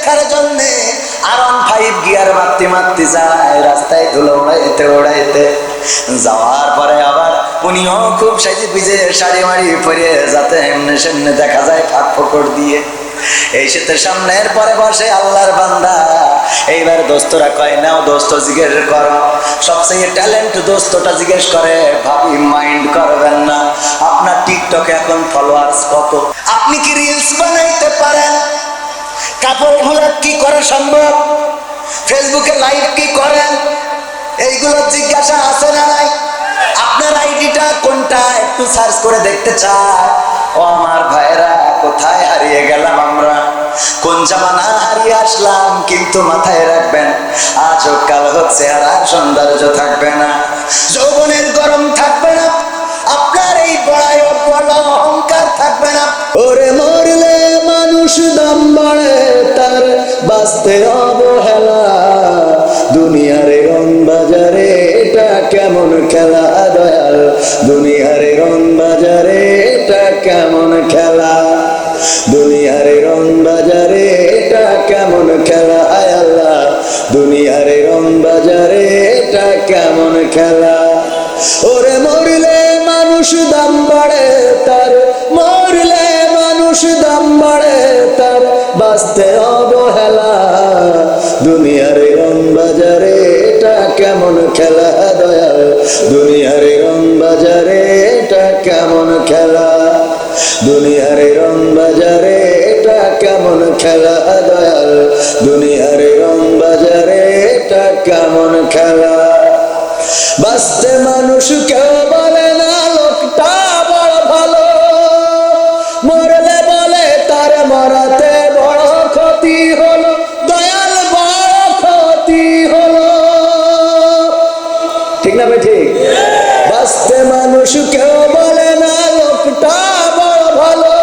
দেখার জন্যে R15 gear মারতে মারতে যায়, রাস্তায় ধুলো উড়াইতে উড়াইতে। যাওয়ার পরে আবার উনিও খুব সাইজে পিজে শাড়ি মাড়ি পরে, যাতে এমনি সেমনি দেখা যায় ফাঁক ফোকর দিয়ে। এই শীতের সামনের পরে বসে আল্লাহর বান্দা। এইবার দোস্তরা কয়, নাও দোস্ত জিজ্ঞেস করো, সবচেয়ে ট্যালেন্ট দোস্তটা জিজ্ঞেস করে, ভাবি মাইন্ড করবেন না, আপনার টিকটকে এখন ফলোয়ার্স কত? আপনি কি রিলস বানাইতে পারেন? কাপড় ভোলাপ কি করা সম্ভব? ফেসবুকে লাইভ কি করেন? এইগুলো জিজ্ঞাসা আছে না নাই? আপনার আইডিটা কোনটা একটু সার্চ করে দেখতে চায়। ও আমার ভাইরা, কোথায় হারিয়ে গেলাম আমরা, কোন জামানা হারিয়ে আসলাম। কিন্তু মাথায় রাখবেন, আজ হোক কাল হোক চেহারা সৌন্দর্য থাকবে না, যৌবনের গরম থাকবে না, আপনার এই বড়াই বড় অহংকার থাকবে না। ওরে মরলে মানুষ দাম বাড়ে, তার বাঁচতে অবহেলা। দুনিয়ারে রং বাজারে এটা কেমন খেলা দয়াল, দুনিয়ারে রং বাজারে এটা কেমন খেলা, দুনিয়ারে রং বাজারে এটা কেমন খেলা। আয় আল্লাহ, দুনিয়ারে রং বাজারে এটা কেমন খেলা। ওরে মরলে মানুষ দাম বাড়ে তার, মরলে মানুষ দাম বাড়ে তার, বাঁচতে অবহেলা। দুনিয়ারে রং বাজারে এটা কেমন খেলা দয়াল, দুনিয়ারে রং বাজারে এটা কেমন খেলা, দুনিয়ারে রং বাজারে এটা কেমন খেলা দয়াল, দুনিয়ারে রং বাজারে এটা কেমন খেলা। বাঁচতে মানুষ কেউ বলে না লোকটা বড় ভালো, মরলে বলে তার মরাতে বড় ক্ষতি হলো, দয়াল বড় ক্ষতি হলো। ঠিক না ভাই? ঠিক। বাঁচতে মানুষ কেউ বলে না লোকটা বড় ভালো,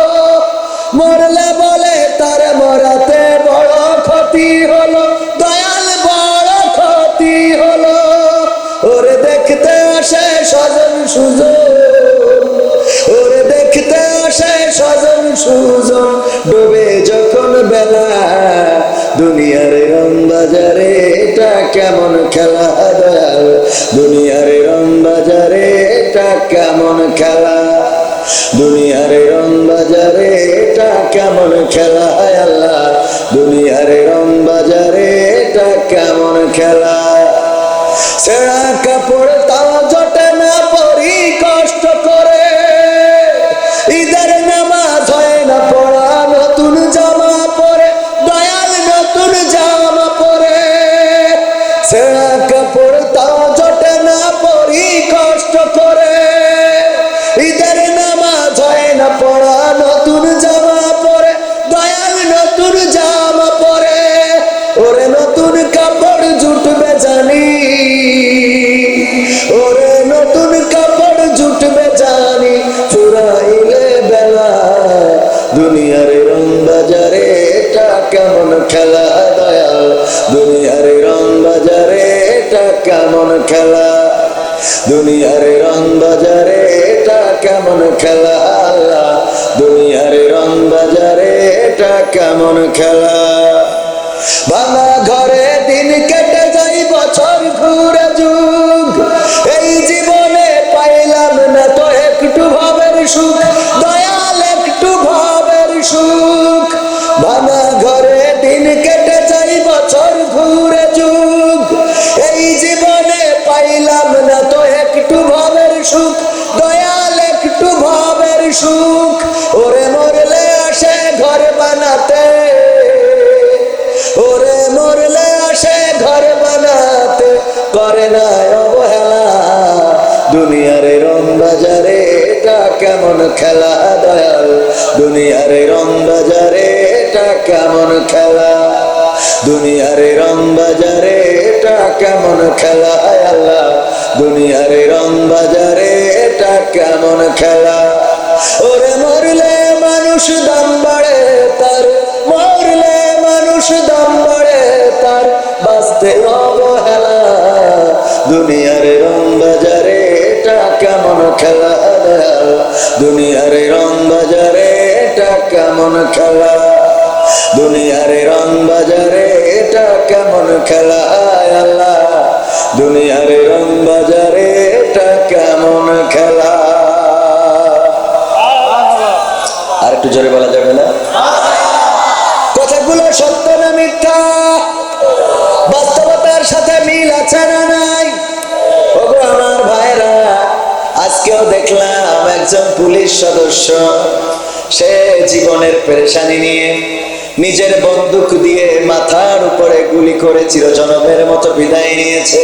মরলে বলে তার মরাতে বড় ক্ষতি হলো, দয়াল বড় ক্ষতি হলো। ওরে দেখতে আসে স্বজন সুজন, ওরে দেখতে আসে স্বজন সুজন, ডুবে যখন বেলা। দুনিয়ারে রং বাজারে এটা কেমন খেলা দয়াল, দুনিয়ারে রং বাজারে এটা কেমন খেলা, দুনিয়ারে রং বাজারে এটা কেমন খেলা। আল্লাহ, দুনিয়ারে রং বাজারে এটা কেমন খেলা। ছেঁড়া কাপড় তাও জটে না পরি কষ্ট করে, ঈদের নামাজ হয় না পড়া, নতুন জামা পরে দয়াল নতুন জামা পরে। ছেঁড়া কাপড় তাও জটে না পরি কষ্ট করে, ঈদের নামাজ হয় না পড়া, নতুন জামা পরে দয়াল নতুন জামা পরে। ওরে নতুন কাপড় জুটবে জানি, ওরে নতুন কাপড় জুটবে জানি, ফুরাইলে বেলা। দুনিয়ারে রং বাজারে এটা কেমন খেলা দয়াল, দুনিয়ারে রং বাজারে এটা কেমন খেলা, দুনিয়ারে রং বাজারে এটা কেমন খেলা। আল্লাহ, দুনিয়ারে রং বাজারে এটা কেমন খেলা। ভাঙা ঘরে দিন কেটে যাই, বছর ঘুরে যুগ, এই জীবনে পাইলাম না তো একটু ভাবের সুখ, দয়াল একটু ভাবের সুখ। ভাঙা ঘরে দিন কেটে যাই, বছর ঘুরে যুগ, এই জীবনে পাইলাম না তো একটু ভাবের সুখ, দয়াল একটু ভাবের সুখ। ওরে মরলে আসে ঘর বানাতে, ওরে মরলে আসে ঘর বানাতে, করে না অবহেলা। দুনিয়ারে রং বাজারে এটা কেমন খেলা দয়াল, দুনিয়ারে রং বাজারে এটা কেমন খেলা, দুনিয়ারে রং বাজারে এটা কেমন খেলা। আল্লাহ, দুনিয়ারে রং বাজারে এটা কেমন খেলা। ওরে মরলে মানুষ দাম বাড়ে তার, মরলে মানুষ দাম বাড়ে তার, বাঁচতে অবহেলা। দুনিয়ারে রং বাজারে এটা কেমন খেলা দয়াল, দুনিয়ারে রং বাজারে এটা কেমন খেলা। দুনিয়ার রং বাজারে এটা কেমন খেলা আল্লাহ, দুনিয়ার রং বাজারে এটা কেমন খেলা। আর একটু জোরে বলা যাবে না? কথাগুলো সত্য না মিথ্যা? বাস্তবতার সাথে মিল আছে না নাই? ওগো আমার ভাইরা, আজকেও দেখলাম একজন পুলিশ সদস্য, সে জীবনের পেরেশানি নিয়ে নিজের বন্দুক দিয়ে মাথার উপরে গুলি করে চিরজনমের মতো বিদায় নিয়েছে।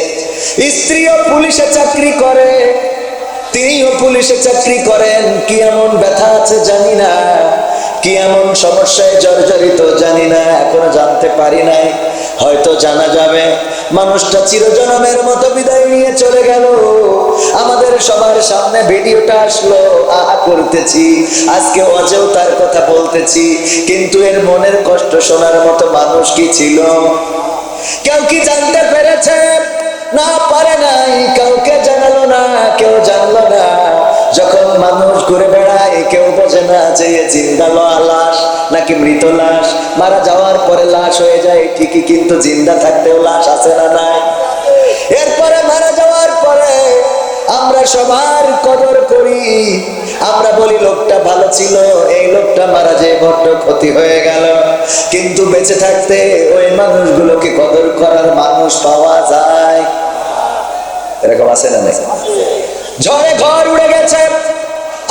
স্ত্রীও পুলিশে চাকরি করে, তিনিও পুলিশে চাকরি করেন। কি এমন ব্যথা আছে জানি না, কি এমন সমস্যায় জর্জরিত জানি না, এখনো জানতে পারি নাই। হয়তো জানা যাবে। মানুষটা চিরজনমের মতো বিদায় নিয়ে চলে গেল, আমাদের সবার সামনে ভিডিওটা আসলো, আহা করতেছি, আজকে অজেও তার কথা বলতেছি, কিন্তু এর মনের কষ্ট শোনার মতো মানুষ কি ছিল? কেউ কি জানতে পেরেছে? না, পারে নাই। কাউকে জানালো না, কেউ জানলো না। যখন মানুষ ঘুরে বেড়ায়, কেউ বোঝে না যে জিন্দা লাশ নাকি মৃত লাশ। মারা যাওয়ার পরে লাশ হয়ে যায় ঠিকই, কিন্তু জিন্দা থাকতেও লাশ আছে না নাই? এরপরে মারা যাওয়ার পরে আমরা সবার কদর করি, আমরা বলি লোকটা ভালো ছিল, এই লোকটা মারা যেয়ে বড্ড ক্ষতি হয়ে গেল। কিন্তু বেঁচে থাকতে ওই মানুষগুলোকে কদর করার মানুষ পাওয়া যায়? এরকম আছে না নাই? ঝড়ে ঘর উড়ে গেছে,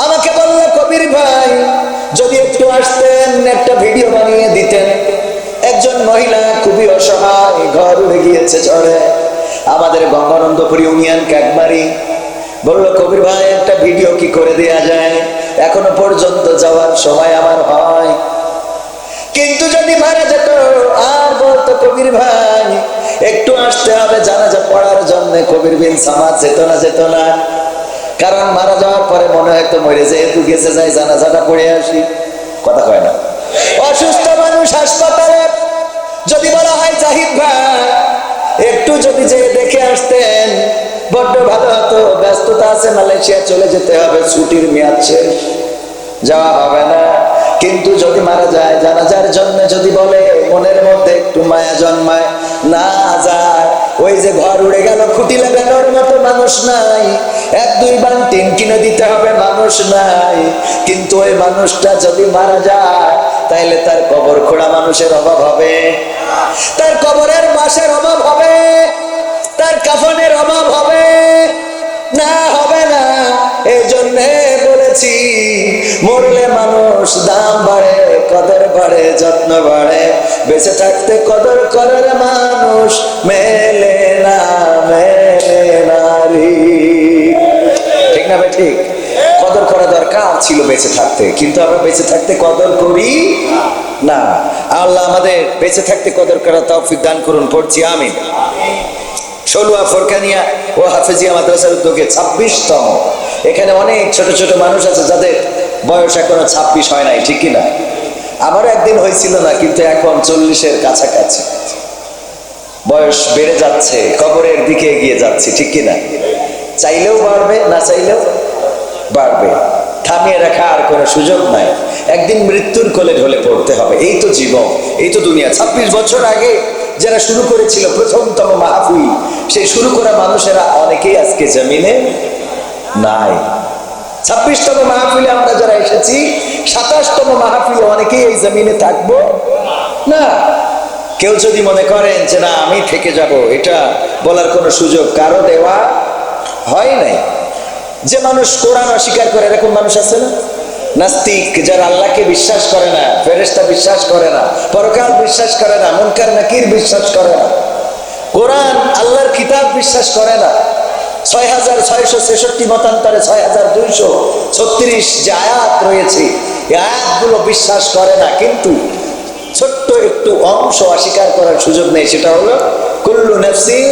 আমাকে বললো কবির ভাই যদি একটু আসতেন, একটা ভিডিও বানিয়ে দিতেন। একজন মহিলা খুবই অসহায়, ঘর উড়ে গিয়েছে ঝড়ে, আমাদের গঙ্গানন্দপুর ইউনিয়ন কাকমারি। বললো কবির ভাই একটা ভিডিও কি করে দেয়া যায়? এখনো পর্যন্ত যাওয়ার সময় আমার হয়, কিন্তু যদি মারা যেত আর বলতো কবির ভাই একটু আসতে হবে জানাজা পড়ার জন্য, কবির বিন সামাদ যেত না। কারণ মারা যাওয়ার পরে মনে হয় তো মরে যেহেতু গেছে, যাই জানাজাটা পড়ে আসি। কথা কয় না? অসুস্থ মানুষ হাসপাতালে যদি বলা হয় জাহিদ ভাই একটু যদি যে দেখে আসতেন বড্ড ভালো হতো, ব্যস্ততা আছে, মালয়েশিয়া চলে যেতে হবে, ছুটির মেয়াদ শেষ, যাওয়া হবে না। কিন্তু যদি মারা যায় জানাজার জন্য যদি বলে, মনের মধ্যে একটু মায়া জন্মায়, না যায়। ওই যে ঘর উড়ে গেল, খুঁটি লাগানোর মতো মানুষ নাই, 1-2 বান্টিন কিনে দিতে হবে মানুষ নাই। কিন্তু ওই মানুষটা যদি মারা যায় তাইলে তার কবর খোঁড়া মানুষের অভাব হবে, তার কবরের বাসের অভাব হবে, তার কাফনের অভাব হবে না? হবে না। এই জন্য বলেছি মরলে মানুষ দাম বাড়ে, কদর বাড়ে, যত্ন বাড়ে, বেঁচে থাকতে কদর করার মানুষ মেলে না, মেলে নারী। ঠিক না? ঠিক। কদর করা দরকার ছিল বেঁচে থাকতে, কিন্তু আমরা বেঁচে থাকতে কদর করি না। আল্লাহ আমাদের বেঁচে থাকতে কদর করা তৌফিক দান করুন, পড়ছি আমিন। ষোলুয়া ফরকানিয়া ও হাফেজিয়া মাদ্রাসার উদ্যোগে 26তম। এখানে অনেক ছোট ছোট মানুষ আছে যাদের বয়স এখনো 26 হয় নাই, ঠিক কিনা? আমারও একদিন হয়েছিল না, কিন্তু এখন 40-এর কাছাকাছি, বয়স বেড়ে যাচ্ছে, কবরের দিকে এগিয়ে যাচ্ছে, ঠিক কিনা? চাইলেও বাড়বে, না চাইলেও বাড়বে, থামিয়ে রাখা আর কোনো সুযোগ নাই। একদিন মৃত্যুর কোলে ঢলে পড়তে হবে, এই তো জীবন, এই তো দুনিয়া। 26 বছর আগে যারা শুরু করেছিল প্রথমতম মাহফিল, সেই শুরু করা মানুষেরা অনেকেই আজকে জমিনে নাই। 26তম মাহফিলে আমরা যারা এসেছি, 27তম মাহফিলে অনেকেই এই জমিনে থাকবো না। কেউ যদি মনে করেন যে না আমি থেকে যাব, এটা বলার কোনো সুযোগ কারো দেওয়া হয় নাই। যে মানুষ কোরআন অস্বীকার করে, এরকম মানুষ আছে না? নাস্তিক, যারা আল্লাহকে বিশ্বাস করে না, ফেরেশতা বিশ্বাস করে না, পরকাল বিশ্বাস করে না, মুনকার নাকির বিশ্বাস করে না, কোরআন আল্লাহর কিতাব বিশ্বাস করে না, 6666 মতান্তরে 6236 যে আয়াত রয়েছে, এই আয়াতগুলো বিশ্বাস করে না। কিন্তু ছোট্ট একটু অংশ অস্বীকার করার সুযোগ নেই, সেটা হলো কুল্লু নাফসিন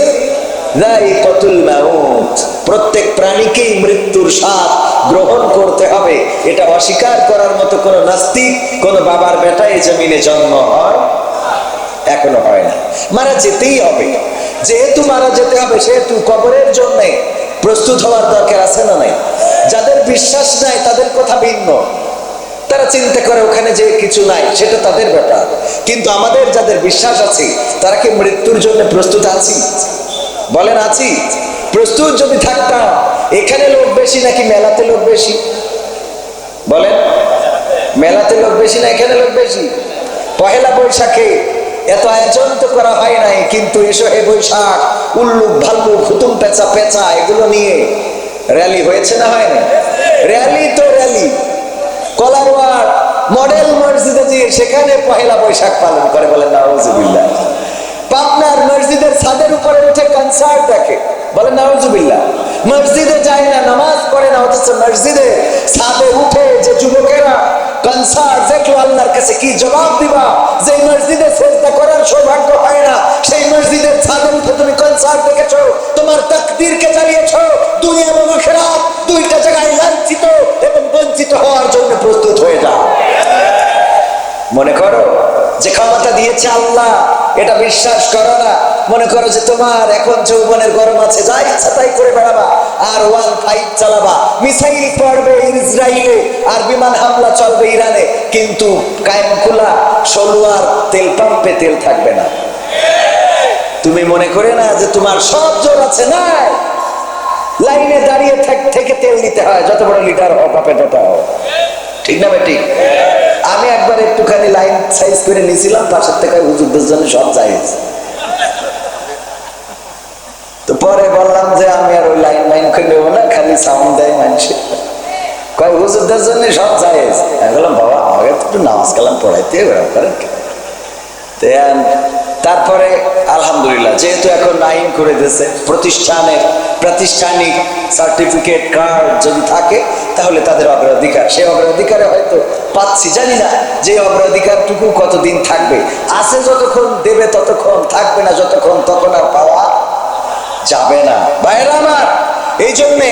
যায়িকাতুল মাউত, প্রত্যেক প্রাণীকেই মৃত্যুর স্বাদ গ্রহণ করতে হবে। এটা অস্বীকার করার মতো কোন নাস্তিক, কোন বাবার বেটা এই জমিনে জন্ম হয় এখনো হয় না। মারা যেতেই হবে, যেহেতু মারা যেতে হবে সেহেতু কবরের জন্য প্রস্তুত হওয়ার দরকার আছে না নাই? যাদের বিশ্বাস নাই তাদের কথা ভিন্ন, তারা চিন্তা করে ওখানে যে কিছু নাই, সেটা তাদের ব্যাপার। কিন্তু আমাদের যাদের বিশ্বাস আছে, তারা কি মৃত্যুর জন্য প্রস্তুত আছি? বলেন আছি? প্রস্তুত যদি থাকতাম, এখানে লোক বেশি নাকি মেলাতে লোক বেশি? বলেন, মেলাতে লোক বেশি না এখানে লোক বেশি? পহেলা বৈশাখে এত আয়োজন তো করা হয় নাই, কিন্তু এসো হে বৈশাখ, উল্লুক ভাল্লুক হুতুম পেঁচা পেঁচা এগুলো নিয়ে র্যালি হয়েছে না হয় না? র্যালি তো র্যালি। কলারওয়ার মডেল মসজিদে গিয়ে সেখানে পহেলা বৈশাখ পালন করে, বলেন নাউজুবিল্লাহ। পাবনার মসজিদের ছাদের উপরে উঠে কনসার্ট দেখে, বলেন নাউজুবিল্লাহ। মসজিদে যায় না, নামাজ পড়ে না, অথচ মসজিদে ছাদে উঠে যে যুবকেরা কনসার্ট দেখলো, আল্লাহর কাছে কি জবাব দিবা? যে মসজিদে সেজদা করার সৌভাগ্য হয় না, সেই মসজিদের ছাদে উঠে তুমি কনসার্ট দেখেছো, তোমার তাকদীরকে জ্বালিয়েছো। দুনিয়া এবং আখিরাত দুইটা জায়গায় লাঞ্ছিত এবং বঞ্চিত হওয়ার জন্য প্রস্তুত হয়ে যাও। মনে করো যে ক্ষমতা দিয়েছে আল্লাহ, এটা বিশ্বাস করো না। মনে করো যে তোমার এখন যৌবনের গরম আছে, যা ইচ্ছা তাই করে বেড়াবা, আর 15 চালাবা, মিসাইল পড়বে ইসরায়েলে, আর বিমান হামলা চলবে ইরানে, কিন্তু কায়েমকুলা সলুয়ার তেল পাম্পে তেল থাকবে না। তুমি মনে করে না যে তোমার সব জোর আছে? না, লাইনে দাঁড়িয়ে থেকে তেল নিতে হয়, যত বড় লিটার হোক আপে তত হোক, ঠিক না বেটি? আমি একবার একটুখানি লাইন সাইজ করে নিয়েছিলাম, পাশের থেকে হুজুরদের জন্য সব জায়েজ। তো পরে বললাম যে আমি আর ওই লাইন করে নেবো না, খালি সাউন্ড দেয় মানুষের, কয় হুজুরদের জন্য সব জায়েজ। আমি বললাম বাবা, আমাকে একটু নামাজ কালাম পড়াইতে করেন। তারপরে আলহামদুলিল্লাহ, যেহেতু এখন আইন করে দিয়েছে, প্রাতিষ্ঠানিক সার্টিফিকেট কার্ড যদি থাকে তাহলে তাদের অগ্রাধিকার, সেই অগ্রাধিকারে হয়তো পাচ্ছি, জানি না যে অগ্রাধিকারটুকু কতদিন থাকবে। আছে যতক্ষণ দেবে ততক্ষণ, থাকবে না যতক্ষণ, তখন আর পাওয়া যাবে না। ভাইরা আমার, এই জন্যে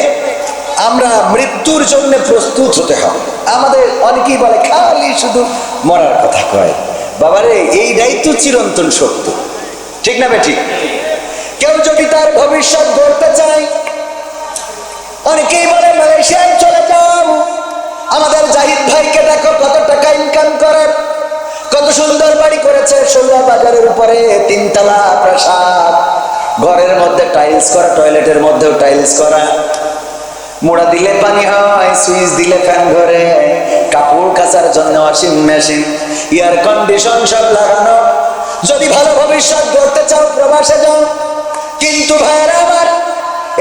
আমরা মৃত্যুর জন্য প্রস্তুত হতে হবে। আমাদের অনেকেই বলে খালি শুধু মরার কথা কয়, বাবারে এইটাই তো চিরন্তন সত্য, ঠিক না বেঠিক? কেউ যদি তার ভবিষ্যৎ গড়তে চায়, অনেকেই বলে মালয়েশিয়ায় চলে যাও। আমাদের জাহিদ ভাইকে দেখো কত টাকা ইনকাম করে, কত সুন্দর বাড়ি করেছে সোলা বাজারের উপরে, 3 তলা প্রাসাদ, ঘরের মধ্যে টাইলস করা, টয়লেটের মধ্যেও টাইলস করা, মোড়া দিলে পানি হয়, সুইচ দিলে ফ্যান ঘরে, কাপড় কাচার জন্য ওয়াশিং মেশিন, এয়ার কন্ডিশন সব লাগানো। যদি ভালো ভবিষ্যৎ গড়তে চাও, প্রবাসে যাও। কিন্তু ভাইরা আমার,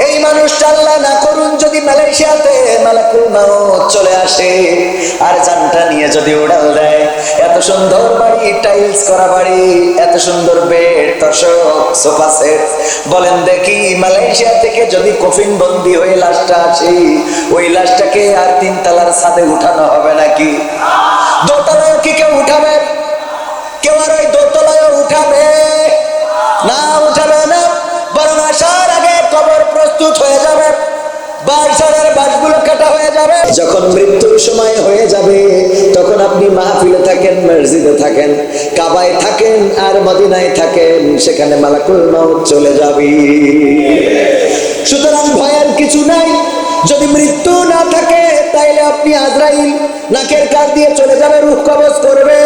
এই মানুষটা আল্লাহ না করুন যদি মালয়েশিয়াতে মালাকুল মাউত চলে আসে আর জানটা নিয়ে যদি উড়াল দেয়, এত সুন্দর বাড়ি, টাইলস করা বাড়ি, এত সুন্দর বেড, তোশক, সোফা সেট, বলেন দেখি মালয়েশিয়া থেকে যদি কফিন বন্দি হয়ে লাশটা আসে, ওই লাশটাকে আর 3 তলার ছাদে উঠানো হবে নাকি? দোতলায় কি কেউ উঠাবে? কেউ আর ওই দোতলায় উঠাবে না? উঠাবে না। বরং আসার আগে কবর প্রস্তুত হয়ে যাবে, বাঁশের বাঁশগুলো কাটা হয়ে যাবে। যখন মৃত্যুর সময় হয়ে যাবে, তখন আপনি মাহফিলে থাকেন, মসজিদে থাকেন, কাবায় থাকেন আর মদিনায় থাকেন, সেখানে মালাকুল মাউত চলে যাবে। সুতরাং ভয়ের কিছু নাই। যদি মৃত্যু না থাকে, তাইলে আপনি আজরাইল নাকের কান দিয়ে চলে যাবে, রূহ কবজ করবে।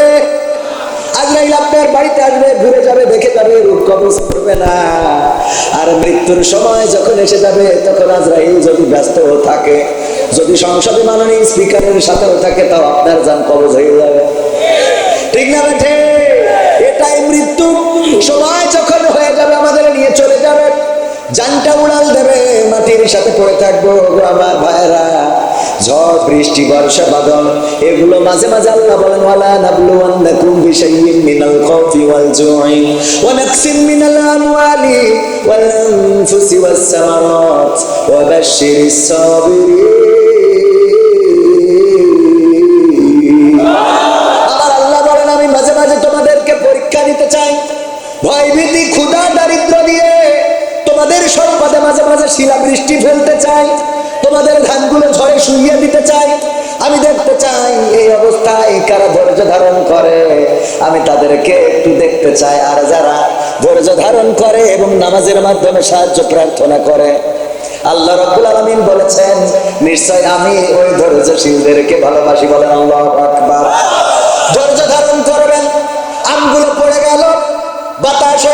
আজরাইল আপনার বাড়িতে আসবে, ঘুরে যাবে, দেখে যাবে, রূহ কবজ করবে না। আর মৃত্যুর সময় যখন এসে যাবে, তখন আজরাইল যদি ব্যস্ত থাকে, যদি সংসদে মাননীয় স্পিকারের সাথেও থাকে, তাও আপনার জান কবজ হয়ে যাবে, ঠিক না বেঠে? এটাই মৃত্যু। সময় যখন হয়ে যাবে, আমাদের নিয়ে চলে যাবে, জানটা উড়াল দেবে, মাটির সাথে পড়ে থাকবো। আমার ভাইরা, ঝড় বৃষ্টি বর্ষা বাদল এগুলো মাঝে মাঝে আল্লাহ বলেন, ওয়ালা নাবলুওয়ান্নাকুম বিশাইইন মিনাল খাউফি ওয়াল জুই ওয়া নাকসিম মিনাল আমওয়ালি ওয়াল আনফুসি ওয়াস সামারাত ওয়া বাশশিরিস সাবিরিন। আমার আল্লাহ বলেন, আমি মাঝে মাঝে তোমাদেরকে পরীক্ষা নিতে চাই, ভয় ভীতি, ক্ষুধা, দারিদ্র দিয়ে তোমাদের সম্পদে মাঝে মাঝে শিলাবৃষ্টি ফেলতে চাই, তোমাদের ধানগুলো ঝড়ে শুইয়ে দিতে চাই। আমি দেখতে চাই এই অবস্থায় কারা ধৈর্য ধারণ করে, আমি তাদেরকে একটু দেখতে চাই। আর যারা ধৈর্য ধারণ করে এবং নামাজের মাধ্যমে সাহায্য প্রার্থনা করে, আল্লাহ রাব্বুল আলামিন বলেছেন, নিশ্চয় আমি ওই ধৈর্যশীলদেরকে ভালোবাসি। বলেন আল্লাহু আকবার।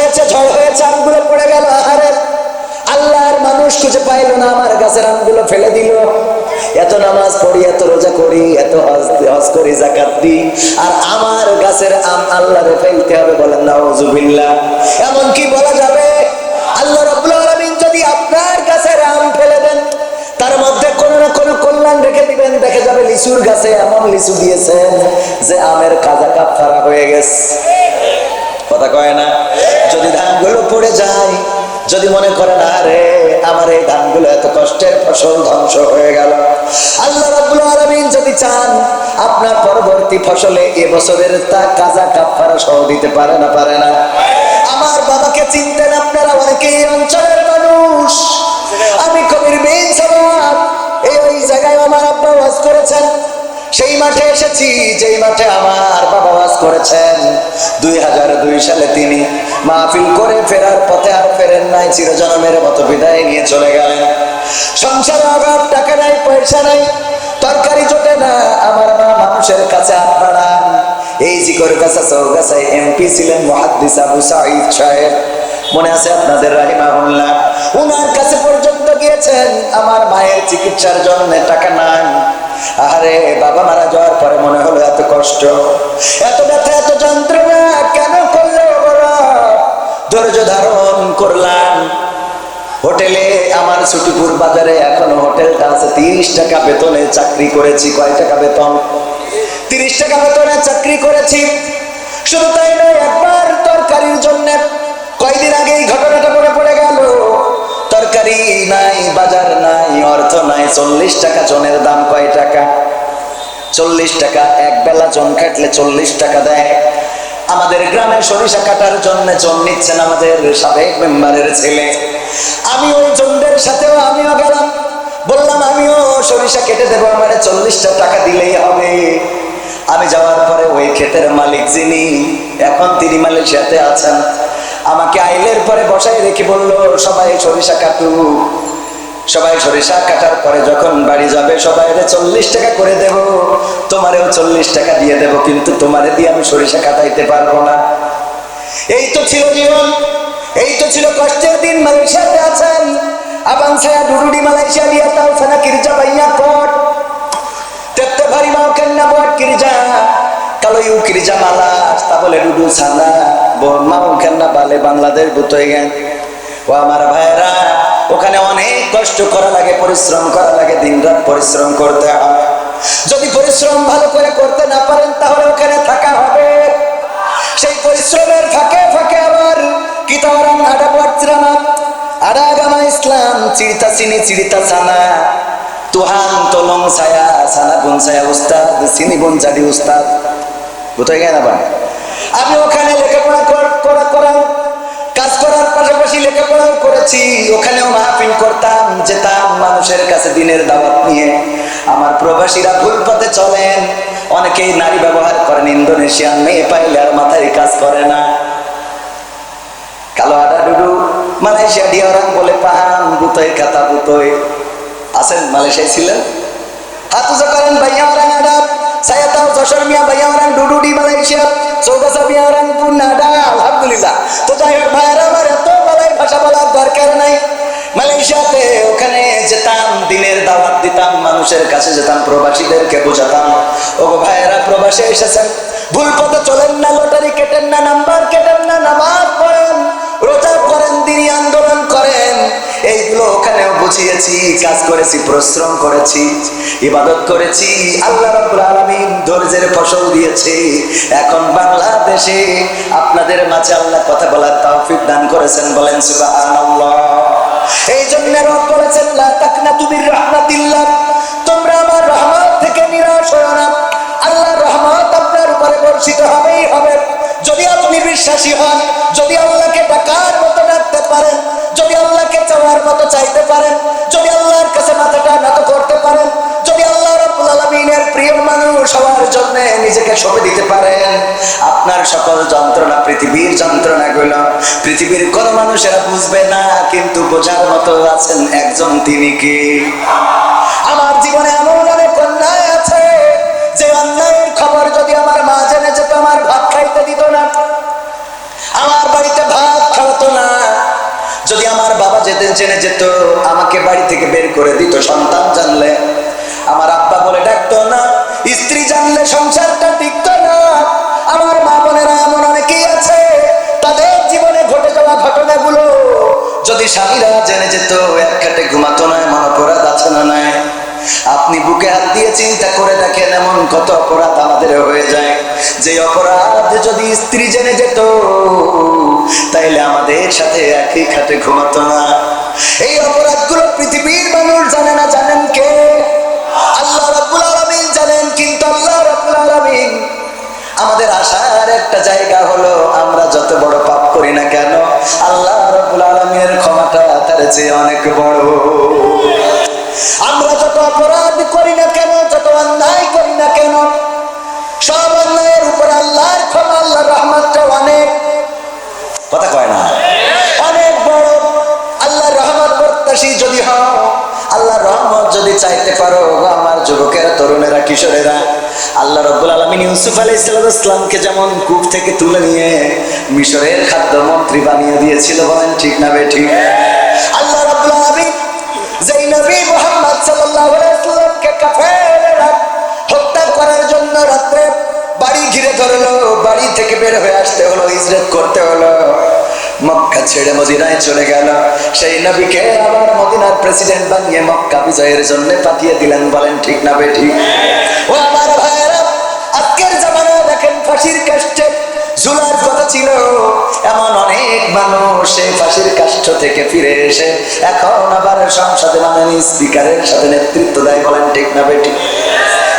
হয়েছে, ঝড় হয়েছে, আমগুলো পড়ে গেল। আহারে, আল্লাহর মানুষ খুঁজে পাইল না, আমার গাছের আমগুলো ফেলে দিল। এত নামাজ পড়ি, এত রোজা করি, এত হজ করি, যাকাত দিই, আর আমার গাছের আম আল্লাহরে ফেলতে হবে? বলেন নাউজুবিল্লাহ। এমন কি বলা যাবে? আল্লাহ রাব্বুল আলামিন যদি আপনার গাছের আম ফেলে দেন, তার মধ্যে কোনো না কোনো কল্যাণ রেখে দিবেন। দেখে যাবে লিচুর গাছে এমন লিচু দিয়েছেন যে আমের কাজা কাফারা হয়ে গেছে। কথা কয় না? যদি ধানগুলো পড়ে যায়, যদি মনে করেন আরে আমার এই ধানগুলো এত কষ্টের ফসল ধ্বংস হয়ে গেল, আল্লাহ রাব্বুল আলামিন যদি চান আপনার পরবর্তী ফসলে এবছরের তা কাজা কাফারা সহ দিতে পারে না? পারে না? আমার বাবাকে চিনতেন আপনারা অনেকেই অঞ্চলের মানুষ। আমি কবির বিন সালাত এই জায়গায় আমার আব্বা ওয়াজ করেছেন। সেই মাঠে এসেছি যেই মাঠে আমার বাবা ওয়াজ করেছেন। 2002 সালে তিনি মাহফিল করে ফেরার পথে আর ফেরেন নাই, চিরজন্মের মতো বিদায় নিয়ে চলে গেলেন। সংসার অভাব, টাকা নাই, পয়সা নাই, তরকারি জোটে না। আমার মা মানুষের কাছে হাত বাড়ান। এই জিকর কাছে চৌগাছায় এমপি ছিলেন মুহাদ্দিস আবু সাঈদ সাহেব, মনে আছে আপনাদের? রাহিমাহুল্লাহ। ওনার কাছে পর্যন্ত গিয়েছেন আমার মায়ের চিকিৎসার জন্য টাকা নাই। আরে বাবা মারা যাওয়ার পরে মনে হলো এত কষ্ট, এত ব্যথা, এত যন্ত্রণা কেন করলো? ধৈর্য ধারণ করলাম। হোটেলে আমার ছুটিপুর বাজারে এখনো হোটেলটা আছে। 30 টাকা বেতনে চাকরি করেছি। কয় টাকা বেতন? 30 টাকা বেতনে চাকরি করেছি। শুধু তাই নয়, একবার তরকারির জন্য কয়দিন আগে এই ঘটনাটা মনে পড়ে গেল। তরকারি নাই, বাজার নাই, অর্থ নাই। 40 টাকা জনের দাম। কয় টাকা? 40 টাকা। এক বেলা জন কাটলে 40 টাকা দেয়। আমাদের গ্রামে সরিষা কাটার জন্য জন নিচ্ছেন আমাদের সাবেক মেম্বারের ছেলে। আমি ওই জনদের সাথেও আমিও গেলাম, বললাম আমিও সরিষা কেটে দেবো, আমার 40টা টাকা দিলেই হবে। আমি যাওয়ার পরে ওই ক্ষেতের মালিক যিনি, এখন তিনি মালয়েশিয়াতে আছেন, আমাকে আইলের পরে বসায় রেখে বলল সবাই সরিষা কাটুক। সবাই সরিষা কাটার পরে যখন বাড়ি যাবে সবাই 40 টাকা করে দেব, তোমারেও 40 টাকা দিয়ে দেব, কিন্তু তোমারে দিয়ে আমি সরিষা কাটাইতে পারবো না। এই তো ছিল জীবন, এই তো ছিল কষ্টের দিন। মালয়েশিয়াতে আছেন, abang saya dulu di Malaysia, dia tahu sana kerja banyak pot. Tetap hari mau kena buat kerja. Kalau you kerja malas, tak boleh duduk sana. Mau kena balik Bangladesh butuh kan? Wah আমার ভাইরা, ওখানে অনেক কষ্ট করা লাগে, পরিশ্রম করা লাগে, দিনরাত পরিশ্রম করতে হয়। যদি পরিশ্রম ভালো করে করতে না পারেন তাহলে ওখানে থাকা হবে। সেই পরিশ্রমের ফাঁকে ফাঁকে আবার kita orang ada buat ceramah, ada agama Islam, cerita sini cerita sana. Tuhan tolong saya, sana pun saya ustaz, di sini pun jadi ustaz. Betul kan Abang? আমি ওখানে লেখাপড়া করা কাজ করার পাশাপাশি লেখাপড়াও করেছি। ওখানেও মাহফিল করতাম, যেতাম মানুষের কাছে দিনের দাওয়াত নিয়ে। আমার প্রবাসীরা ভুল পথে চলেন, অনেকেই নারী ব্যবহার করেন। ইন্দোনেশিয়ান মেয়ে পাইলে আর মাথায় কাজ করে না। Kalau ada dulu Malaysia dia orang boleh paham butoy kata butoy. Asen Malaysia ছিলেন? Hatu sekarang banyak orang ada. Saya tahu sosial media banyak orang duduk di Malaysia. Saudara banyak orang pun ada. Alhamdulillah. তো যাই হোক ভাইরা, আমার এত বলাই ভাষা বলার দরকার নাই। মালয়েশিয়াতে ওখানে যেতাম, দিনের দাওয়াত দিতাম, মানুষের কাছে যেতাম, প্রবাসীদেরকে বোঝাতাম, ও ভাইরা প্রবাসে এসেছেন, ভুল পথে চলেন না, লটারি কেটেন না, নাম্বার কেটেন না, নামাজ পড়েন, রোজা করেন, দিনী আন্দোলন করেন। এইগুলো ওখানেও বুঝিয়েছি, কাজ করেছি, পরিশ্রম করেছি, ইবাদত করেছি। আল্লাহ রাব্বুল আলামিন ধৈর্যের ফসল দিয়েছে। এখন বাংলাদেশে আপনাদের মাঝে আল্লাহ কথা বলার তৌফিক দান করেছেন। বলেন সুবহানাল্লাহ। এই জন্য রব বলেছেন লা তাকনাতু মির রাহমাতিল্লাহ, তোমরা আমার রহমত থেকে নিরাশ হও না। আল্লাহর রহমত আপনার উপরে বর্ষিত হবেই হবে যদি আপনি বিশ্বাসী হন, যদি আল্লাহকে ডাকার মতো ডাকতে পারেন, যদি আল্লাহকে চাওয়ার মতো চাইতে পারেন, যদি আল্লাহর কাছে মাথাটা নত করতে পারেন, যদি আল্লাহ রাব্বুল আলামিনের প্রিয় মানুষ হওয়ার জন্য নিজেকে সঁপে দিতে পারেন। আপনার সকল যন্ত্রণা, পৃথিবীর যন্ত্রণাগুলো পৃথিবীর কোন মানুষেরা বুঝবে না, কিন্তু বোঝার মতো আছেন একজন, তিনি কি? আমার জীবনে এমন অনেক অন্যায় আছে যে অন্যায়ের খবর যদি আমার মা জেনে যেত, আমার ভাত খাইতে দিত না। আমার বাড়িতে ভাত খাওয়া বাবা যেতেন জেনে যেত, আমাকে বাড়ি থেকে বের করে দিত সন্তান জানলে। আমার আব্বা বলে ডাকতো না, স্ত্রী জানলে সংসারটা টিকতো না। আমার মা বোনেরা এমন অনেকেই আছে, তাদের জীবনে ঘটে যাওয়া ঘটনাগুলো যদি স্বামীরা জেনে যেত, এক খাটে ঘুমাতো না। এমন অপরাধ আছে না নাই? আপনি বুকে হাত দিয়ে চিন্তা করে দেখেন, এমন কত অপরাধ আমাদের হয়ে যায়, যে অপরাধ যদি স্ত্রী জেনে যেত তাইলে আমাদের সাথে একই খাটে ঘুমাতো না। এই অপরাধগুলো পৃথিবীর মানুষ জানে না। জানেন কে? আল্লাহ রাব্বুল আলামিন জানেন। কিন্তু আল্লাহ রাব্বুল আলামিন আমাদের আশার একটা জায়গা হলো, আমরা যত বড় পাপ করি না কেন, আল্লাহ রাব্বুল আলামিনের ক্ষমাটা তার চেয়ে অনেক বড়। আমরা যত অপরাধ করি না কেন, যত অন্যায় করি না কেন, সব অন্যায়ের উপর আল্লাহর ক্ষমা, আল্লাহর রহমতটা অনেক, কথা কয় না, অনেক বড়। আল্লাহর রহমত প্রত্যাশী যদি হও, আল্লাহর রহমত যদি চাইতে পারো, আমার যুবকেরা, তরুণেরা, কিশোরেরা, আল্লাহ রাব্বুল আলামিন ইউসুফ আলাইহিস সালামকে যেমন কূপ থেকে তুলে নিয়ে মিশরের খাদ্যমন্ত্রী বানিয়ে দিয়েছিল, বলেন ঠিক না বেঠিক? আল্লাহ রাব্বুল আলামিন যেই নবী মুহাম্মদ সাল্লাল্লাহু আলাইহি ওয়াসাল্লামকে কাফেররা হত্যা করার জন্য রাতে বাড়ি ঘিরে ধরলো, বাড়ি থেকে বের হয়ে আসতে হলো, হিজরত করতে হলো, মক্কা ছেড়ে মদিনায় চলে গেল, সেই নবীকে আবার মদিনার প্রেসিডেন্ট বানিয়ে মক্কা বিজয়ের জন্য পাঠিয়ে দিলেন, বলেন ঠিক না বেঠিক? ও আমার ভাইয়েরা, আজকের জামানায় দেখেন ফাঁসির কাষ্টে ঝুলার কথা ছিল, এমন অনেক মানুষ সেই ফাঁসির কাষ্ঠ থেকে ফিরে এসে এখন আবার সংসদে মাননীয় স্পিকারের সাথে নেতৃত্ব দেয়, বলেন ঠিক না বেঠিক?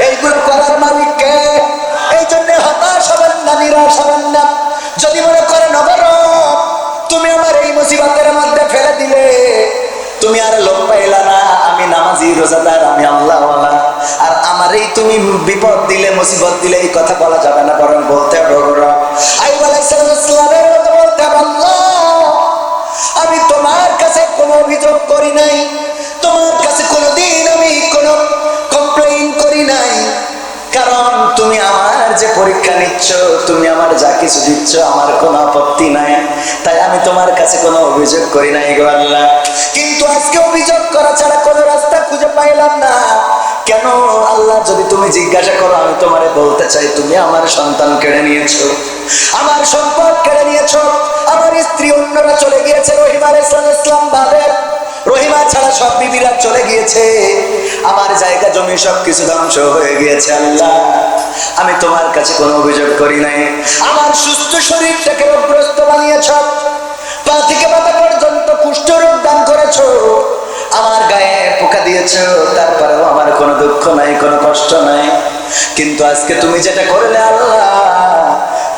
এইগুলো করার মালিক কে? এই জন্য হতাশ হবেন না, নিরাশ হবেন না। যদি মনে করেন তুমি আমার এই মুসিবতের মধ্যে ফেলে দিলে, তুমি আর লোক পাইলা না, আমি নামাজি রোজাদার, আমি আল্লাহওয়ালা, আর আমারই তুমি বিপদ দিলে, মুসিবত দিলে, এই কথা বলা যাবে না, বরং বলতে হবে আইয়ুব আলাইহিস সালামের মতো বলতে হবে, আল্লাহ আমি তোমার কাছে কোনো অভিযোগ করি নাই, তোমার কাছে কোনোদিন আমি কোনো কমপ্লেইন করি নাই, কারণ তুমি আমার যে পরীক্ষা নিচ্ছ, তুমি আমার যা কিছু দিচ্ছ, আমার কোনো আপত্তি নাই, তাই আমি তোমার কাছে কোনো অভিযোগ করি নাই গো আল্লাহ। কিন্তু আজকে অভিযোগ করা ছাড়া কোনো রাস্তা খুঁজে পাইলাম না। কেন আল্লাহ? যদি তুমি জিজ্ঞাসা করো, আমি তোমারে বলতে চাই, তুমি আমার সন্তান কেড়ে নিয়েছো, আমার সম্পদ কেড়ে নিয়েছো, আমার স্ত্রী অন্যরা চলে গিয়েছে, রহিমা আলাইহিস সালাম বাদে, রহিমা ছাড়া সব বিবিরা চলে গিয়েছে, আমার জায়গা জমি সব কিছু ধ্বংস হয়ে গিয়েছে। আল্লাহ আমি তোমার কাছে কোনো অভিযোগ করি নাই, আমার সুস্থ শরীরটাকে রোগগ্রস্ত বানিয়েছ, পা থেকে মাথা পর্যন্ত কুষ্ঠ রোগ দান করেছো, আমার গায়ে পোকা দিয়েছ, তারপরেও আমার কোনো দুঃখ নাই, কোনো কষ্ট নাই। কিন্তু আজকে তুমি যেটা করলে আল্লাহ,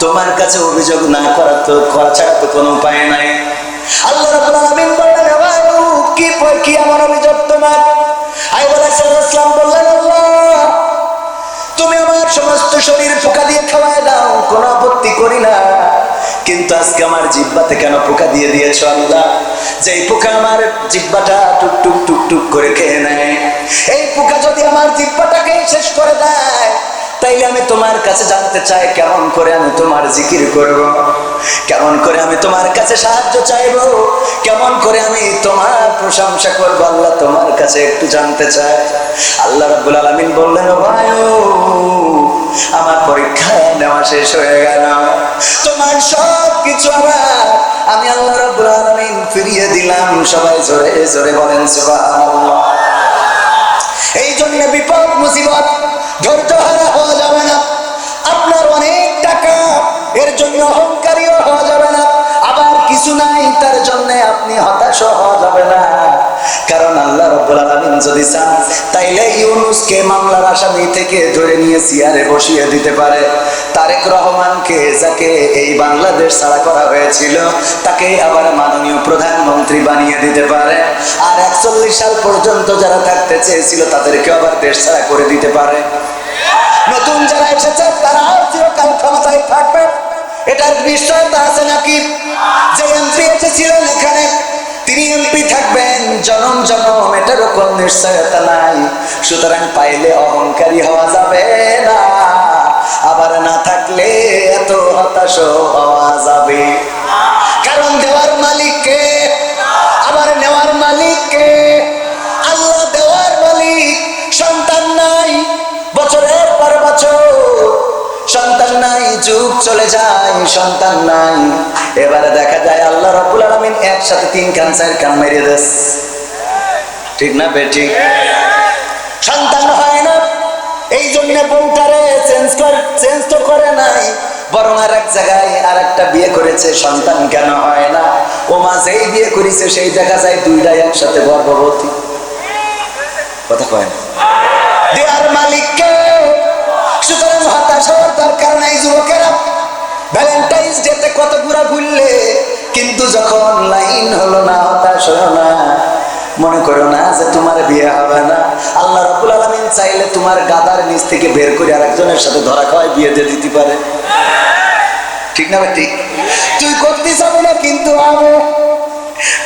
তোমার কাছে অভিযোগ না করা তো, করা ছাড়া তো কোনো উপায় নাই। আল্লাহ রাব্বুল আলামিন বললেন, কি আমার অভিযোগ তোমার? আইয়ুব আলাইহিস সালাম বললেন, আল্লাহ তুমি আমার সমস্ত শরীর পোকা দিয়ে খাওয়ায় দাও, কোনো আপত্তি করি না, কিন্তু আজকে আমার জিহ্বাতে কেন পোকা দিয়ে দিয়েছো আল্লাহ? যেই পোকা আমার জিহ্বাটা টুক টুক টুক টুক করে খেয়ে নেয়, এই পোকা যদি আমার জিহ্বাটাকে শেষ করে দেয়, তাইলে আমি তোমার কাছে জানতে চাই, কেমন করে আমি তোমার জিকির করব, কেমন করে আমি তোমার কাছে সাহায্য চাইব, কেমন করে আমি তোমার প্রশংসা করব, আল্লাহ তোমার কাছে একটু জানতে চাই। আল্লাহ রাব্বুল আলামিন বললেন, আমার পরীক্ষা নেওয়া শেষ হয়ে গেল, তোমার সব কিছু আমি আল্লাহ রাব্বুল আলামিন ফিরিয়ে দিলাম। সবাই জোরে জোরে বলেন সুবহানাল্লাহ। এই জন্য বিপদ মুসিবত ধৈর্য হারা হওয়া যাবে না, আপনার অনেক টাকা, এর জন্য অহংকারীও হওয়া যাবে না, আবার কিছু নাই তার জন্য আপনি হতাশ হওয়া যাবে না, কারণ আল্লাহ রাব্বুল আলামিন যদি চান তাইলে ইউনূসকে মামলার আসামি থেকে ধরে নিয়ে চেয়ারে বসিয়ে দিতে পারে, তারেক রহমানকে, যাকে এই বাংলাদেশ ছাড়া করা হয়েছিল, তাকে আবার মাননীয় প্রধানমন্ত্রী বানিয়ে দিতে পারে, আর 41 সাল পর্যন্ত যারা থাকতে চেয়েছিল তাদেরকে আবার দেশ ছাড়া করে দিতে পারে। নতুন যারা এসেছে তারা চিরকাল ক্ষমতায় থাকবে, এটার নিশ্চয়তা আছে নাকি? যে এমপি এসেছিলেন এখানে, তিনি এমপি থাকবেন জনম জনম, এটারও কোন নিশ্চয়তা নাই। সুতরাং পাইলে অহংকারী হওয়া যাবে না, আবার না থাকলে এত হতাশ হওয়া যাবে, কারণ দেওয়ার মালিক কে, আবার যুগ চলে যায়, সন্তান নাই। এবারে দেখা যায় আল্লাহ রাব্বুল আলামিন একসাথে 3 কান 4 কান মেরে দেস, ঠিক না বেঠিক? সন্তান হয় না, এই জন্য বউটারে চেঞ্জ তো করে নাই, বরং আর এক জায়গায় আর একটা বিয়ে করেছে। সন্তান কেন হয় না? ও মা যেই বিয়ে করেছে সেই দেখা যায় দুইটাই একসাথে গর্ভবতী। কথা কয় না? দেয়ার মালিককে। সুতরাং হতাশ হওয়ার দরকার নাই যুবকেরা। ভ্যালেন্টাইন্স ডেতে কত ঘুরা ঘুরলে, কিন্তু যখন লাইন হলো না, হতাশ হলো না, মনে করো না যে তোমার বিয়ে হবে না। আল্লাহ রাব্বুল আলামিন চাইলে তোমার গাদার নিচ থেকে বের করে আরেকজনের সাথে ধরা খাওয়ায় বিয়ে দিয়ে দিতে পারে, ঠিক না ঠিক? তুই করতে যাবি না, কিন্তু আমি,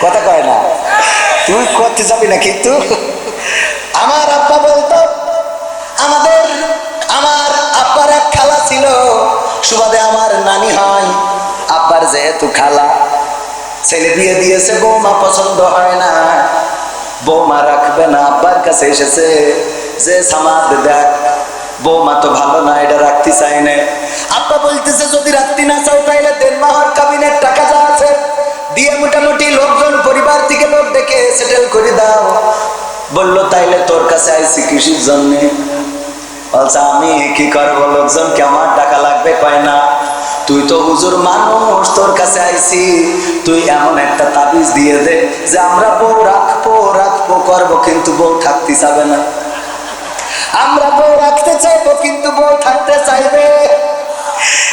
কথা কয় না, তুই করতে যাবি না কিন্তু। আমার আব্বা বলতো, আমার আব্বার এক খালা ছিল, সুবাদে আমার নানি হয়। আব্বার যেহেতু খালা, ছেলে বিয়ে দিয়েছে, বৌমা পছন্দ হয় না, বৌমা রাখবে না, আব্বার কাছে এসেছে যে সামাদ দেখ, বৌমা তো ভালো না, এটা রাখতে চাই না। আব্বা বলতেছে যদি রাখতে না চাও তাইলে দেনমাহর কাবিনের টাকা যা আছে দিয়ে মোটামুটি লোকজন পরিবার থেকে লোক ডেকে সেটেল করে দাও। বললো তাইলে তোর কাছে আইছি কৃষির জন্য। বলছে আমি কি করবো, লোকজনকে আমার টাকা লাগবে, কয় না তুই তো হুজুর মানুষ, তোর কাছে আইছি, তুই এমন একটা তাবিজ দিয়ে দে যে আমরা বউ রাখবো করবো, কিন্তু বউ থাকতে চাবে না। আমরা বউ রাখতে চাইবো কিন্তু বউ থাকতে চাইবে।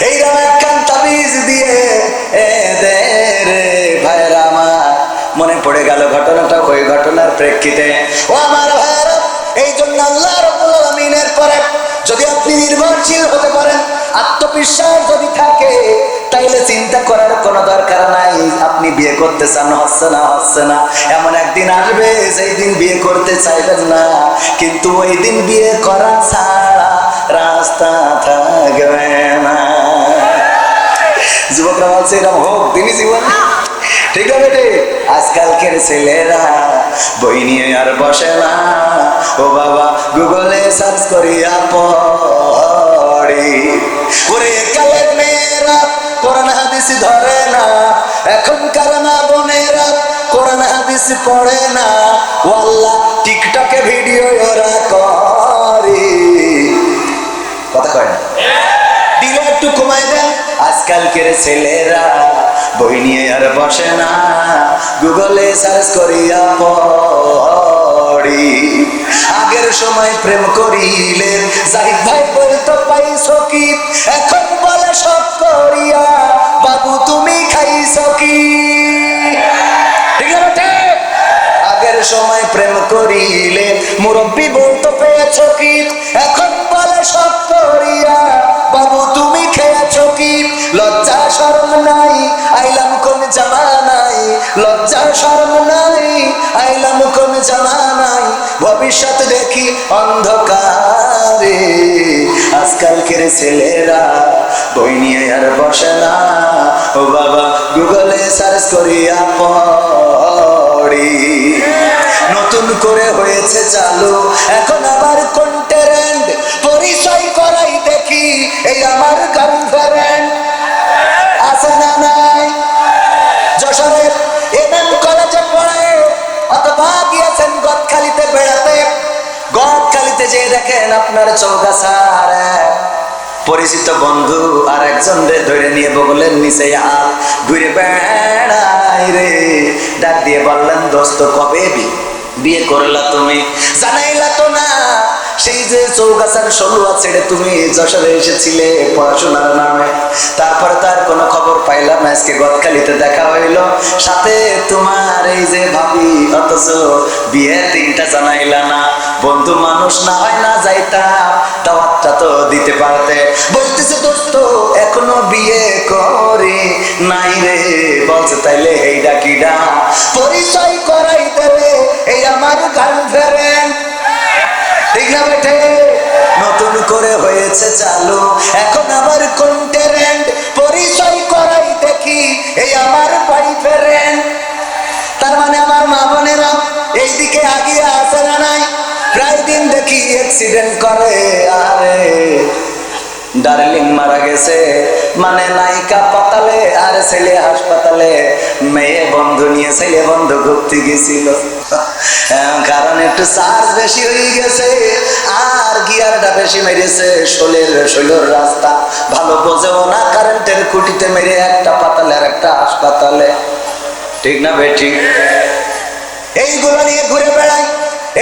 এইরকম একখান তাবিজ দিয়ে দে রে ভাইরা আমার। মনে পড়ে গেল ঘটনাটা, ওই ঘটনার প্রেক্ষিতে ও আমার ভাইরা, এই জন্য আল্লাহ রাব্বুল আলামিনের পরে যদি আপনি নির্ভরশীল হতে পারেন, আত্মবিশ্বাস যদি থাকে, তাইলে চিন্তা করার কোনো দরকার নাই আপনি বিয়ে করতে চান, হচ্ছে না। এমন একদিন আসবে যেই দিন বিয়ে করতে চাইবেন না, কিন্তু ওই দিন বিয়ে করা ছাড়া রাস্তা থাকবে না। যুবকরা বলছে এরকম হোক দিনই জীবন, ঠিক আছে বেটে? আজকালকের ছেলেরা বই নিয়ে আর বসে না, ও বাবা গুগলে সার্চ করিয়া পড়ি। ওরে কালের মেয়েরা কোরআন হাদিস ধরে না, এখনকার মা বোনেরা কোরআন হাদিস পড়ে না, ওয়াল্লাহ টিকটকে ভিডিও ওরা করে। কথা কয় না? দিলে একটু কমাই দেন। আজকালকের ছেলেরা বই নিয়ে আর বসে না, গুগলে সার্চ করিয়া পড়ি। আগের সময় প্রেম করিলে জাহিদ ভাই বলতো পাইছো কি, এখন বলে সব করিয়া বাবু তুমি খাইছো কি, ঠিক আছে? আগের সময় প্রেম করিলে মুরব্বি বলতো পেয়েছো কি, এখন বলে সব করিয়া বাবু তুমি খেয়েছো কি। লজ্জা শরম নাই, আইলাম কোন জামানায়, লজ্জা শরম নাই, আইলাম কোন জামানায়, ভবিষ্যৎ দেখি অন্ধকারে। আজকালকের ছেলেরা বই নিয়ে আর বসে না, ও বাবা গুগলে সার্চ করিয়া পড়ি। নতুন করে হয়েছে চালু এখন আবার কোন ট্রেন্ড, পরিচয় করাই দেখি এই আমার গার্লফ্রেন্ড আছে না নাই? যশোরের এমএম কলেজে পড়ে অথবা গিয়েছেন গদখালিতে বেড়াতে, গদখালিতে যে দেখেন আপনার চৌগাছার পরিচিত বন্ধু আর একজন রে ধরে নিয়ে বগলের নিচে হাত ঘুরে বেড়াই রে, ডাক দিয়ে বললেন দোস্ত কবে বিয়ে করলা তুমি? জানাইলা তো না, সেই যে চৌগাছার সলুয়া ছেড়ে তুমি যশোরে এসেছিলে পড়াশোনার নামে, তারপরে তার কোনো খবর পাইলাম না। আজকে গদখালিতে দেখা হইল, সাথে তোমার এই যে ভাবি, অথচ বিয়ের দিনটা জানাইলা না। বন্ধু মানুষ না হয় না যাইতাম, দাওয়াতটা তো দিতে পারতে। বলতেছে দোস্ত এখনো বিয়ে করে নাই রে। বলছে তাইলে এই ডাকিডা পরিচয় করাই দেবে এই আমার গার্লফ্রেন্ড, ঠিক না বেটে? নতুন করে হয়েছে চালু এখন আবার কোন ট্রেন্ড, পরিচয় করাই দেখি এই আমার বয়ফ্রেন্ড। তার মানে আমার মা বোনেরা এইদিকে আগিয়ে আসে না নাই? প্রায় দিন দেখি অ্যাক্সিডেন্ট করে, আরে ডার্লিং মারা গেছে। গেছে, মানে নায়িকা পাতালে আর ছেলে হাসপাতালে, মেয়ে বন্ধু নিয়ে ছেলে বন্ধু ঘুরতে গেছিল, কারণ একটু চার্জ বেশি হয়ে গেছে আর গিয়ারটা বেশি মেরেছে। ষোলোর রাস্তা ভালো বোঝেও না, কারেন্টের খুঁটিতে মেরে একটা পাতালে আর একটা হাসপাতালে। ঠিক না বেটি? এইগুলো নিয়ে ঘুরে বেড়াই।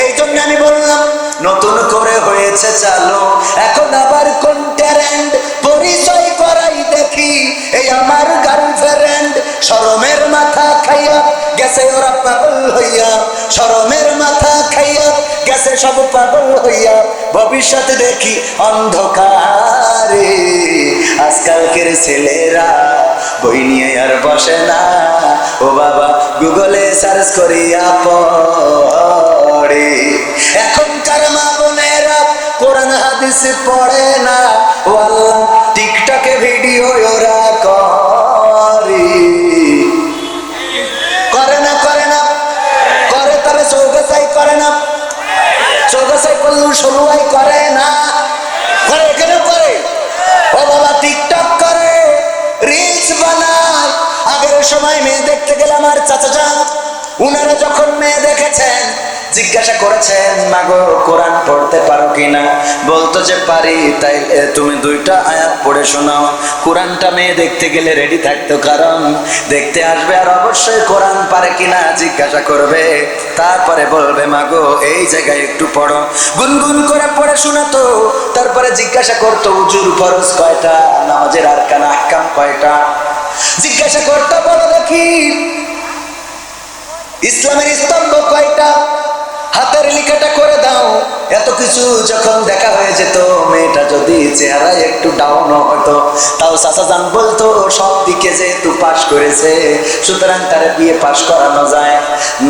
এই জন্য আমি বললাম নতুন করে হয়েছে চালু, এখন আবার কোন ট্যালেন্ট পরিচয় করাই দেখি। এই আমার গার্লফ্রেন্ড শরমের মাথা খাইয়া গেছে ওরা পাগল হইয়া, শরমের মাথা খাইয়া গেছে সব পাগল হইয়া, ভবিষ্যৎ দেখি অন্ধকারে। আজকালকের ছেলেরা বই নিয়ে আর বসে না, ও বাবা গুগলে সার্চ করিয়া পড়ে। এখনকার মা বোনেরা কোরআন হাদিস পড়ে না, ও আল্লাহ টিকটকে ভিডিও ওরা করে না করে, তবে চৌগাছাই করে না, চৌগাছাই করলেও সরুয়াই করে না, করে কেন করে? ও বাবা টিকটক করে, রিলস বানায়। আগের সময় মেয়ে দেখতে গেলে আমার চাচা যান, উনারা যখন মেয়ে দেখেছেন জিজ্ঞাসা করেছেন মাগো কোরআন পড়তে পারো কিনা, বলতো যে পারি। তাই তুমি 2টা আয়াত পড়ে শোনাও। কোরআনটা মেয়ে দেখতে গেলে রেডি থাকতো, কারণ দেখতে আসবে আর অবশ্যই কোরআন পারে কিনা জিজ্ঞাসা করবে, তারপরে বলবে মাগো এই জায়গায় একটু পড়ো। গুনগুন করে পড়ে শোনাতো, তারপরে জিজ্ঞাসা করতো উজুর ফরজ কয়টা, নামাজের আরকান আহকাম কয়টা, জিজ্ঞাসা করতো বলো দেখি ইসলামের স্তম্ভ কয়টা, হাতের লিখাটা করে দাও। এত কিছু যখন দেখা হয়ে যেত, মেয়েটা যদি চেহারা একটু ডাউন হতো, তাও চাচা জান বলতো সব দিকে যেহেতু পাশ করেছে, সুতরাং তার বিয়ে পাশ করানো যায়।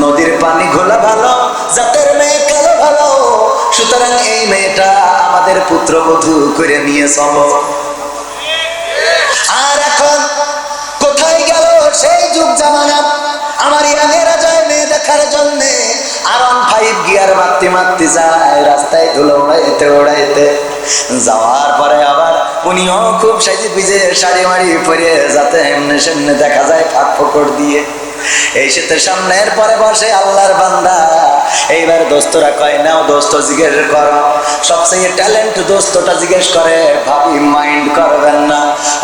নদীর পানি ঘোলা ভালো, জাতের মেয়ে কালো ভালো, সুতরাং এই মেয়েটা আমাদের পুত্রবধূ করে নিয়ে চলো। আর এখন কোথায় গেল সেই যুগ জামানা? আমার ইয়ানেরা যায় মেয়ে দেখার জন্য, R15 গিয়ার মারতে যায়, রাস্তায় ধুলো উড়াইতে যাওয়ার পরে আবার উনিও খুব সাইজে পিজে শাড়ি মাড়ি পরে, যাতে এমনি সেমনি দেখা যায় ফাঁক ফোকর দিয়ে। এই শীতের সামনের পরে বসে আল্লাহর বান্দা। এইবার দোস্তরা কয় নাও দোস্ত জিজ্ঞেস করো, সবচেয়ে ট্যালেন্ট দোস্তটা জিজ্ঞেস করে ভাবি মাইন্ড করবেন না,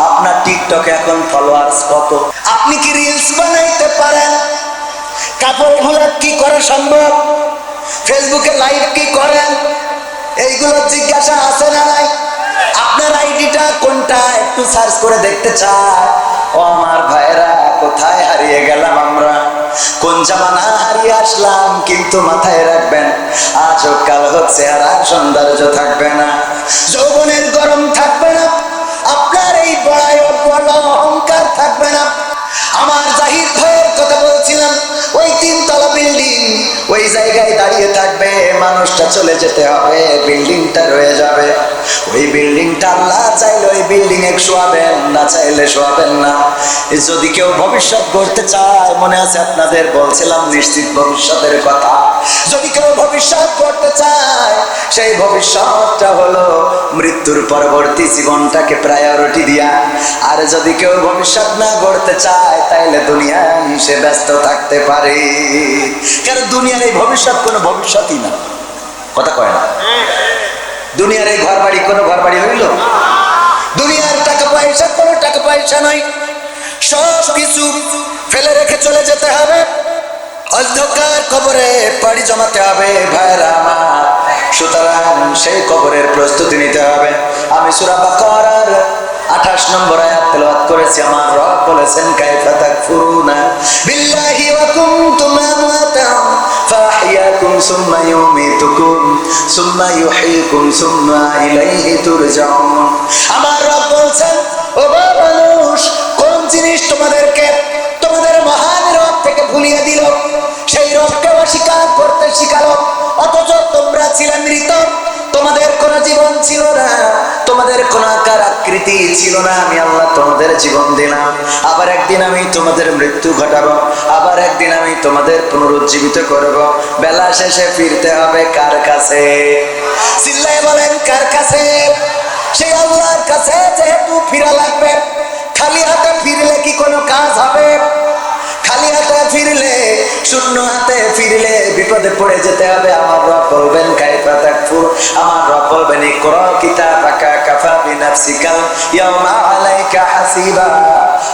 আপনার টিকটকে এখন ফলোয়ার্স কত? আপনি কি রিলস বানাইতে পারেন? কাপড় ভুলা কি করা সম্ভব? ফেসবুকে লাইভ কি করেন? এইগুলো জিজ্ঞাসা আছে না নাই? আপনার আইডিটা কোনটা একটু সার্চ করে দেখতে চায়। ও আমার ভাইরা, কোথায় হারিয়ে গেলাম আমরা, কোন জামানা হারিয়ে আসলাম। কিন্তু মাথায় রাখবেন আজ হোক কাল হোক চেহারার সৌন্দর্য থাকবে না, যৌবনের গরম থাকবে না, আপনার এই বড় অহংকার থাকবে না। আমার জাহিদ ভাইয়ের কথা বলছিলাম, ওই 3 তলা বিল্ডিং, ওই জায়গায় দাঁড়িয়ে থাকবে, মানুষটা চলে যেতে হবে, বিল্ডিংটা রয়ে যাবে। ওই বিল্ডিংটা আল্লাহ চাইলে ওই বিল্ডিং এ শোয়াবেন, না চাইলে শোয়াবেন না। যদি কেউ ভবিষ্যৎ গড়তে চায়, মনে আছে আপনাদের বলছিলাম নিশ্চিত ভবিষ্যতের কথা, যদি কেউ ভবিষ্যৎ গড়তে চায়, সেই ভবিষ্যৎটা হলো মৃত্যুর পরবর্তী জীবনটাকে প্রায়োরিটি দিয়া। আর যদি কেউ ভবিষ্যৎ না গড়তে চায়, তাইলে দুনিয়ায় সে ব্যস্ত থাকতে পারে, কারণ দুনিয়ার এই ভবিষ্যৎ কোনো ভবিষ্যৎই না। কথা কয় না? দুনিয়ার এই ঘর বাড়ি কোনো ঘর বাড়ি হইল? দুনিয়ার টাকা পয়সা কোনো টাকা পয়সা নয়, সব কিছু ফেলে রেখে চলে যেতে হবে, অন্ধকার কবরে পাড়ি জমাতে হবে ভাইরা আমার। সুতরাং সেই কবরের প্রস্তুতি নিতে হবে। আমি সূরা বাকারার 28 নম্বর আয়াত তেলাওয়াত করেছি। আমার রব বলেছেন কাইফা তাকফুরুনা বিল্লাহি ওয়া কুনতুম আমওয়াতান ফাহইয়াকুম সুম্মা ইউমীতুকুম সুম্মা ইউহয়িকুম সুম্মা ইলাইহি তুরজাউন। আমার রব বলছেন, ও মানুষ, কোন জিনিস তোমাদেরকে তোমাদের মহান রব থেকে ভুলিয়ে দিল, সেই রবকে অস্বীকার করতে শিখালো, অথচ তোমরা ছিলে মৃত, তোমাদের কোনো জীবন ছিল না, তোমাদের কোনো আকার আকৃতি ছিল না। আমি আল্লাহ তোমাদের জীবন দিলাম, আবার একদিন আমি তোমাদের মৃত্যু ঘটাবো, আবার একদিন আমি তোমাদের পুনরুজ্জীবিত করব। বেলা শেষে ফিরতে হবে কার কাছে? চিল্লায় বলেন কার কাছে? সেই আল্লাহর কাছে যেহেতু ফিরা লাগবে, খালি হাতে ফিরলে কি কোনো কাজ হবে? খালি হাতে ফিরলে, শূন্য হাতে ফিরলে বিপদে পড়ে যেতে হবে। আমার রব বলবেন কাইফা তাকফুর, আমার রব বলবেন ইকরা কিতাবাকা কাফা বিনাফসিকাল ইয়াউমা আলাইকা হাসিবা।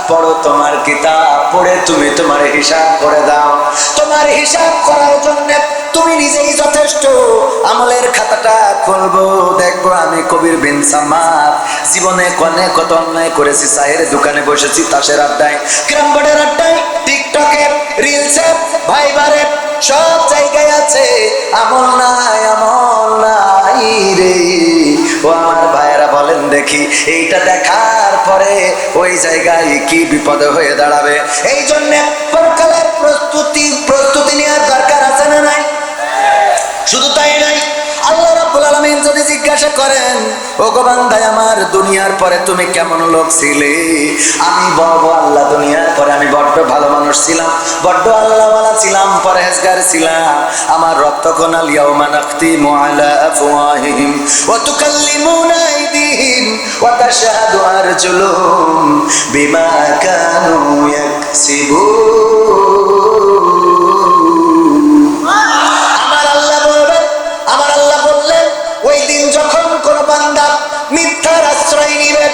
পড়ো তোমার কিতাব, পড়ে তুমি তোমার হিসাব করে দাও। তোমার হিসাব করার জন্য তুমি নিজেই যথেষ্ট। আমলের খাতাটা খুলবো, দেখবো আমি কবির বিন সামাদ জীবনে কনে কত অন্যায় করেছি। চায়ের দোকানে বসেছি, তাসের আড্ডায়, ক্যারাম বোর্ডের আড্ডায়, টিকটকে, রিলসে, ভাইবারে, সব জায়গায় আছে আমল নাই, আমল নাই রে। ও আমার ভাইয়েরা বলেন দেখি, এইটা দেখার পরে ওই জায়গায় কি বিপদ হয়ে দাঁড়াবে। এই জন্য পরকালের প্রস্তুতি নেওয়ার দরকার আছে না নাই? শুধু তাই নাই, আল্লাহ রাব্বুল আলামিন যদি জিজ্ঞাসা করেন, ও গো বান্দা আমার, দুনিয়ার পরে তুমি কেমন লোক ছিলে? আমি বলবো আল্লাহ, দুনিয়ার পরে আমি বড্ড ভালো মানুষ ছিলাম, বড্ড আল্লাহওয়ালা ছিলাম, পরহেজগার ছিলাম। আমার রব তখন আল ইয়াউমা নাখতিমু আলা আফওয়াহিহিম ওয়া তুকাল্লিমুনা আইদিহিম ওয়া তাশহাদু আরজুলুহুম বিমা কানু ইয়াকসিবুন। ওই দিন যখন কোন বান্দা মিথ্যার আশ্রয় নিবে,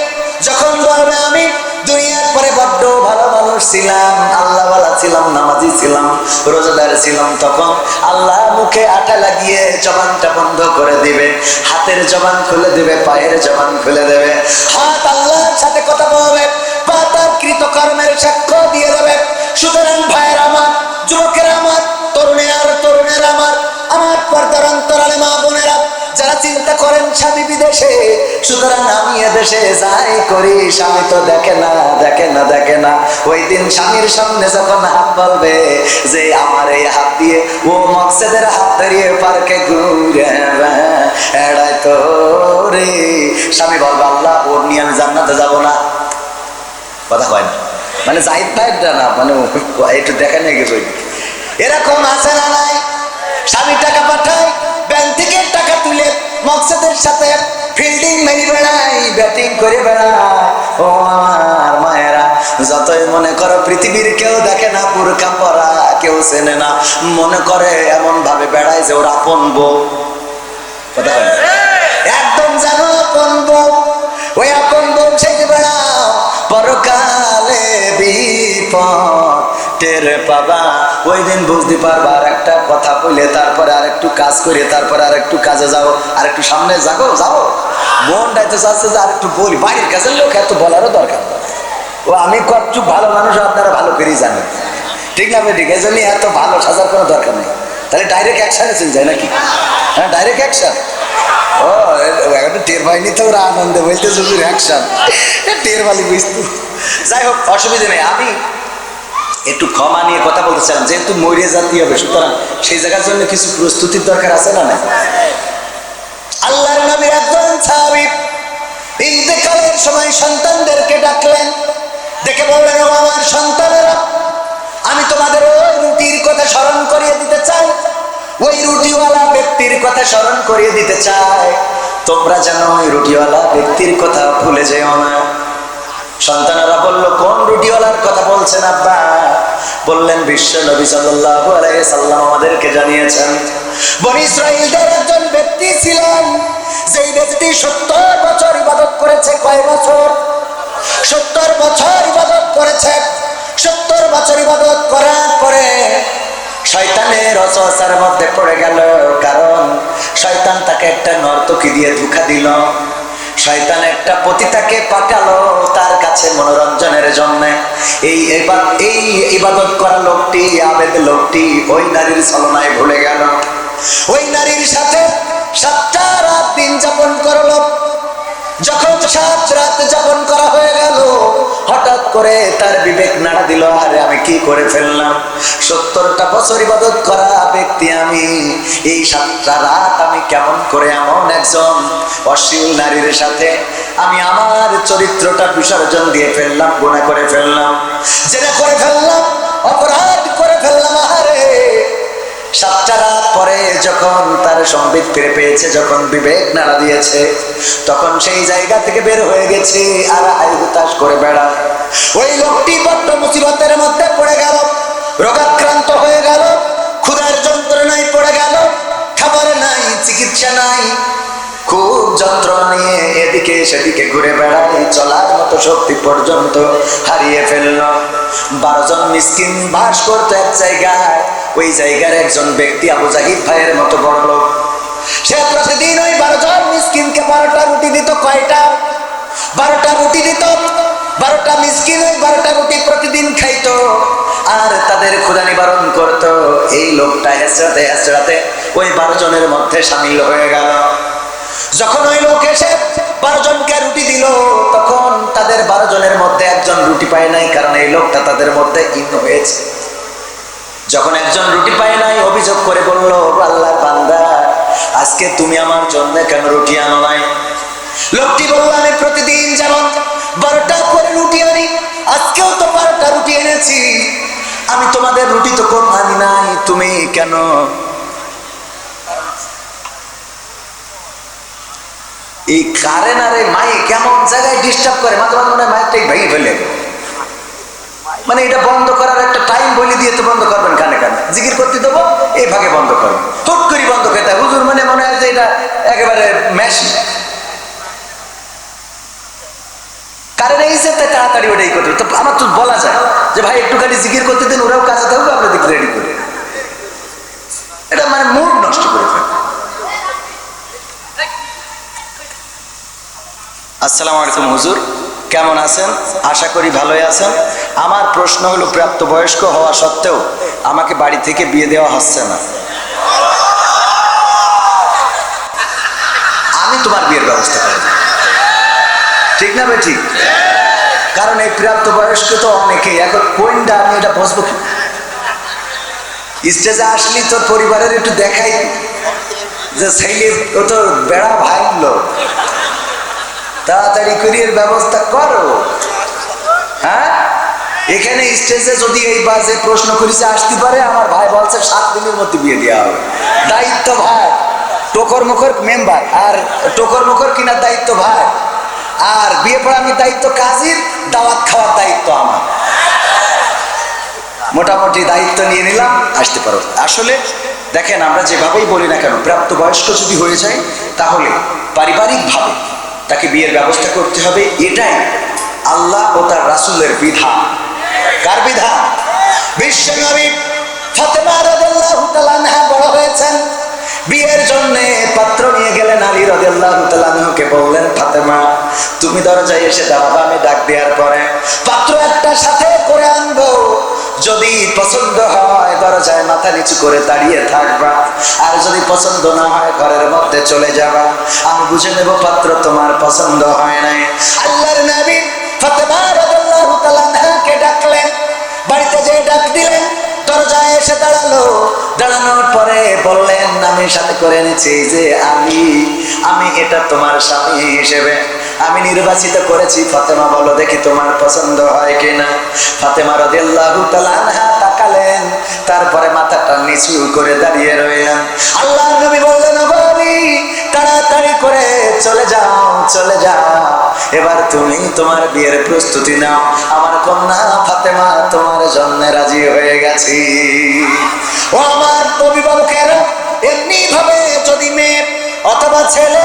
যখন বলবে আমি দুনিয়ার পরে বড্ড ভালো মানুষ ছিলাম, আল্লাহওয়ালা ছিলাম, নামাজি ছিলাম, রোজাদার ছিলাম, তখন আল্লাহ মুখে আটা লাগিয়ে জবানটা বন্ধ করে দিবে, হাতের জবান খুলে দিবে, পায়ের জবান খুলে দেবে। হাত আল্লাহর সাথে কথা বলবে, পা তার কৃতকর্মের সাক্ষ্য দিয়ে দেবে। সুতরাং ভাইয়ের আমার, যুবকের আমার, তরুণের আমার পর্দার অন্তরালে মা বোনেরা যারা চিন্তা করেন স্বামী বিদেশে, সুতরাং আমি এদেশে যাই করি, স্বামী তো দেখে না। ওই দিন স্বামীর সামনে যখন হাত বলবে যে আমার এই হাত দিয়ে ও মকসেদের হাত ধরিয়ে পার্কে ঘুরে এড়াই তো রে, স্বামী বলবে আল্লাহ ওর নিয়ে আমি জান্নাতে যাবো না। কথা হয় না, মানে জাহিদ ভাইটা না, মানে একটু দেখে নিয়ে গেছে। এরকম আছে না নাই? স্বামী টাকা পাঠায়, ব্যাংক থেকে টাকা তুলে মকসদের সাথে ফিল্ডিং মেরে বেড়ায়, ব্যাটিং করে বেড়ায়। ও আমার মায়েরা, যতই মনে করো পৃথিবীর কেউ দেখে না, বুরকা পরা, কেউ চেনে না, মনে করে এমন ভাবে বেড়ায় যে ওর আপন বউ। কথা হয় একদম জানো আপন বউ, ওই আপন বউ সেজে বেড়াও, পরকালে বিপদ টের পাবা। ওই দিন বুঝতে পারবা। আর একটা কথা বলে তারপরে আর একটু কাজ করে, তারপরে আর একটু কাজে যাও, আর একটু সামনে যাও। মনটাই তো চাচ্ছে যে আর একটু বলি, বাড়ির কাছের লোক এত বলারও দরকার। ও আমি কত ভালো মানুষ আপনারা ভালো করেই জানেন, ঠিক না? ঠিক এই জন্য এত ভালো সাজার কোনো দরকার নেই। তাহলে ডাইরেক্ট অ্যাকশনে চলে যায় নাকি? হ্যাঁ, ডাইরেক্ট অ্যাকশন। ও একটা টের পাইনি তো, ওরা আনন্দে বলতে জরুরি অ্যাকশন, টের পালি বুঝতো। যাই হোক, অসুবিধা নেই। আমি একটু ক্ষমা নিয়ে কথা বলতে চান, যেহেতু মরে জাতি হবে, সুতরাং সেই জায়গার জন্য কিছু প্রস্তুতির দরকার আছে না? আল্লাহর নবীর একজন সাহাবী ইন্তেকালের সময় সন্তানদেরকে ডাকলেন, দেখে বললেন, ও আমার সন্তানেরা, আমি তোমাদের ওই রুটির কথা স্মরণ করিয়ে দিতে চাই, ওই রুটিওয়ালা ব্যক্তির কথা স্মরণ করিয়ে দিতে চাই, তোমরা যেন ওই রুটিওয়ালা ব্যক্তির কথা ভুলে যেও না। সন্তানেরা বলল, কোন রুটিওয়ালার কথা বলছেন আব্বা? বললেন, বিশ্ব নবী সাল্লাল্লাহু আলাইহি সাল্লাম আমাদেরকে জানিয়েছেন, বনী ইসরাঈলদের একজন ব্যক্তি ছিলেন, যেই ব্যক্তি 70 বছর ইবাদত করেছে। কয় বছর? 70 বছর ইবাদত করেছে। 70 বছর ইবাদত করার পরে শয়তানের ওয়াসওয়াসার মধ্যে পড়ে গেল, কারণ শয়তান তাকে একটা নর্তকী দিয়ে ধোঁকা দিল। শয়তান একটা পতিতাকে পাঠালো তার কাছে মনোরঞ্জনের জন্য। এই ইবাদত করা লোকটি, আবেদ লোকটি ওই নারীর ছলনায় ভুলে গেল, ওই নারীর সাথে 7টা রাত দিন যাপন করলো। যখন 7 রাত যাপন করা হয়ে গেল, হঠাৎ করে তার বিবেক নাড়া দিল, আরে আমি কি করে ফেললাম? 70টা বছর ইবাদত করা ব্যক্তি আমি, এই 7টা রাত আমি কেমন করে এমন একজন অশ্লীল নারীর সাথে আমি আমার চরিত্রটা বিসর্জন দিয়ে ফেললাম, গুনাহ করে ফেললাম, জেনা করে ফেললাম, অপরাধ করে ফেললাম। আরে 7টা রাত পরে যখন তার সম্বিত ফিরে পেয়েছে, যখন বিবেক নাড়া দিয়েছে, তখন সেই জায়গা থেকে বের হয়ে গেছে আর আইহুতাশ করে বেড়ায়। ওই লোকটি বড্ড মুসিবতের মধ্যে পড়ে গেল, রোগাক্রান্ত হয়ে গেল, ক্ষুধার যন্ত্রণায় পড়ে গেল, খাবার নাই, চিকিৎসা নাই, খুব যন্ত্রণা নিয়ে এদিকে সেদিকে ঘুরে বেড়ায়, চলার মতো শক্তি পর্যন্ত হারিয়ে ফেলল। 12 জন মিসকিন বাস করতো এক জায়গায়। ওই জায়গার একজন ব্যক্তি আবু জাহিদ ভাইয়ের মতো বড় লোক, সে প্রতিদিন ওই 12 জন মিসকিনকে 12টা রুটি দিত। কয়টা? 12টা রুটি দিত। 12টা মিসকিন ওই 12টা রুটি প্রতিদিন খাইতো আর তাদের ক্ষুধা নিবারণ করত। এই লোকটা হেসরাতে হেসরাতে ওই 12 জনের মধ্যে সামিল হয়ে গেল। যখন ওই লোক এসে 12 জনকে রুটি দিল, তখন তাদের 12 জনের মধ্যে একজন রুটি পায় নাই, কারণ এই লোকটা তাদের মধ্যে ইন হয়েছে। যখন একজন রুটি পায় নাই, অভিযোগ করে বলল, আল্লাহর বান্দা, আজকে তুমি আমার জন্য কেন রুটি আনো নাই? লোকটি বলল, আমি প্রতিদিন যেমন 12টা করে রুটি আনি, আজকেও তো 12টা রুটি এনেছি। আমি তোমাদের রুটি তো কম আনি নাই, তুমি কেন? এই কারেন্ট আর মাইক কেমন জায়গায় ডিস্টার্ব করে, মাঝে মাঝে মনে হয় মাইকটাই ভেঙে ফেলে। মানে এটা বন্ধ করার একটা টাইম বলে দিয়ে তো বন্ধ করবেন, কানে কানে জিকির করতে দেবো, এই ভাগে বন্ধ করবেন, হুট করে বন্ধ করতে হয়। হুজুর মানে মনে হয় যে এটা একেবারে মেশিন। কারেন্ট এসে তাই তাড়াতাড়ি ওটাই করতে, তো আমার তো বলা যায় যে ভাই একটুখানি জিকির করতে দিন, ওরাও কাজে থাকবে, আমরা দিকে রেডি করি। এটা মানে মুড নষ্ট করে ফেলে। আসসালামু আলাইকুম হুজুর, কেমন আছেন? আশা করি ভালোই আছেন। আমার প্রশ্ন হলো, প্রাপ্তবয়স্ক হওয়া সত্ত্বেও আমাকে বাড়ি থেকে বিয়ে দেওয়া হচ্ছে না, আমি তোমার বিয়ের ব্যবস্থা করব, ঠিক না ভাই? ঠিক। কারণ এই প্রাপ্তবয়স্ক তো অনেকেই, এখন কোনটা আমি এটা বসবো কি? স্টেজে আসলি তোর পরিবারের একটু দেখাই যে ছেলে ও তো বেড়া ভাঙলো, তাড়াতাড়ি করিয়ে ব্যবস্থা করো। হ্যাঁ, এখানে স্টেজে যদি এই বাজে প্রশ্ন করেছে আসতে পারে, আমার ভাই বলছে 7 দিনের মধ্যে বিয়ে দেওয়া হবে। দায়িত্ব ভাই, টোকর মুখর মেম্বার, আর টোকর মুখর কিনার দায়িত্ব ভাই, আর বিয়ে পড়ানোর দায়িত্ব কাজীর, দাওয়াত খাওয়ার দায়িত্ব আমার। মোটামুটি দায়িত্ব নিয়ে নিলাম, আসতে পারো। আসলে দেখেন, আমরা যেভাবেই বলি না কেন, প্রাপ্তবয়স্ক যদি হয়ে যায় তাহলে পারিবারিকভাবে তাকে বিয়ের ব্যবস্থা করতে হবে। এটাই আল্লাহ ও তার রাসূলের বিধান। কার বিধান? বিশ্বনবী ফাতেমা রাদিয়াল্লাহু তাআলা আনহা বড় হয়েছেন, বিয়ের জন্য পাত্র নিয়ে গেলেন। আলী রাদিয়াল্লাহু তাআলা আনহুকে বললেন, ফাতেমা তুমি দরজায় এসে দাঁড়াবা, আমি ডাক দেওয়ার পরে পাত্র একটা সাথে করে আনবো, যদি পছন্দ হয় দরজায় মাথা নিচু করে দাঁড়িয়ে থাকবা, আর যদি পছন্দ না হয় ঘরের মধ্যে চলে যাবা, আমি বুঝে নেব পাত্র তোমার পছন্দ হয় নাই। আল্লাহর নবী ফাতেমা রাদিয়াল্লাহু তাআলা আনহাকে ডাকলেন, বাড়িতে যেয়ে ডাক দিলেন, দরজায় এসে দাঁড়ালো। দাঁড়ানোর পরে বললেন, আমি সাথে করে এনেছি যে আমি এটা তোমার স্বামী হিসেবে আমি নির্বাচিত করেছি। ফাতেমা বলো দেখি তোমার পছন্দ হয় কিনা। ফাতেমা রাদিয়াল্লাহু তাআলা আনহা তাকালেন, তারপরে মাথাটা নিচু করে দাঁড়িয়ে রইলেন। আল্লাহর নবী বললেন, বলি তাড়াতাড়ি করে চলে যাও, চলে যাও, এবার তুমি তোমার বিয়ের প্রস্তুতি নাও, আমার কন্যা ফাতেমা তোমার জন্য রাজি হয়ে গেছি। ও আমার অভিভাবকেরা, এমনি ভাবে যদি মেয়ে অথবা ছেলে,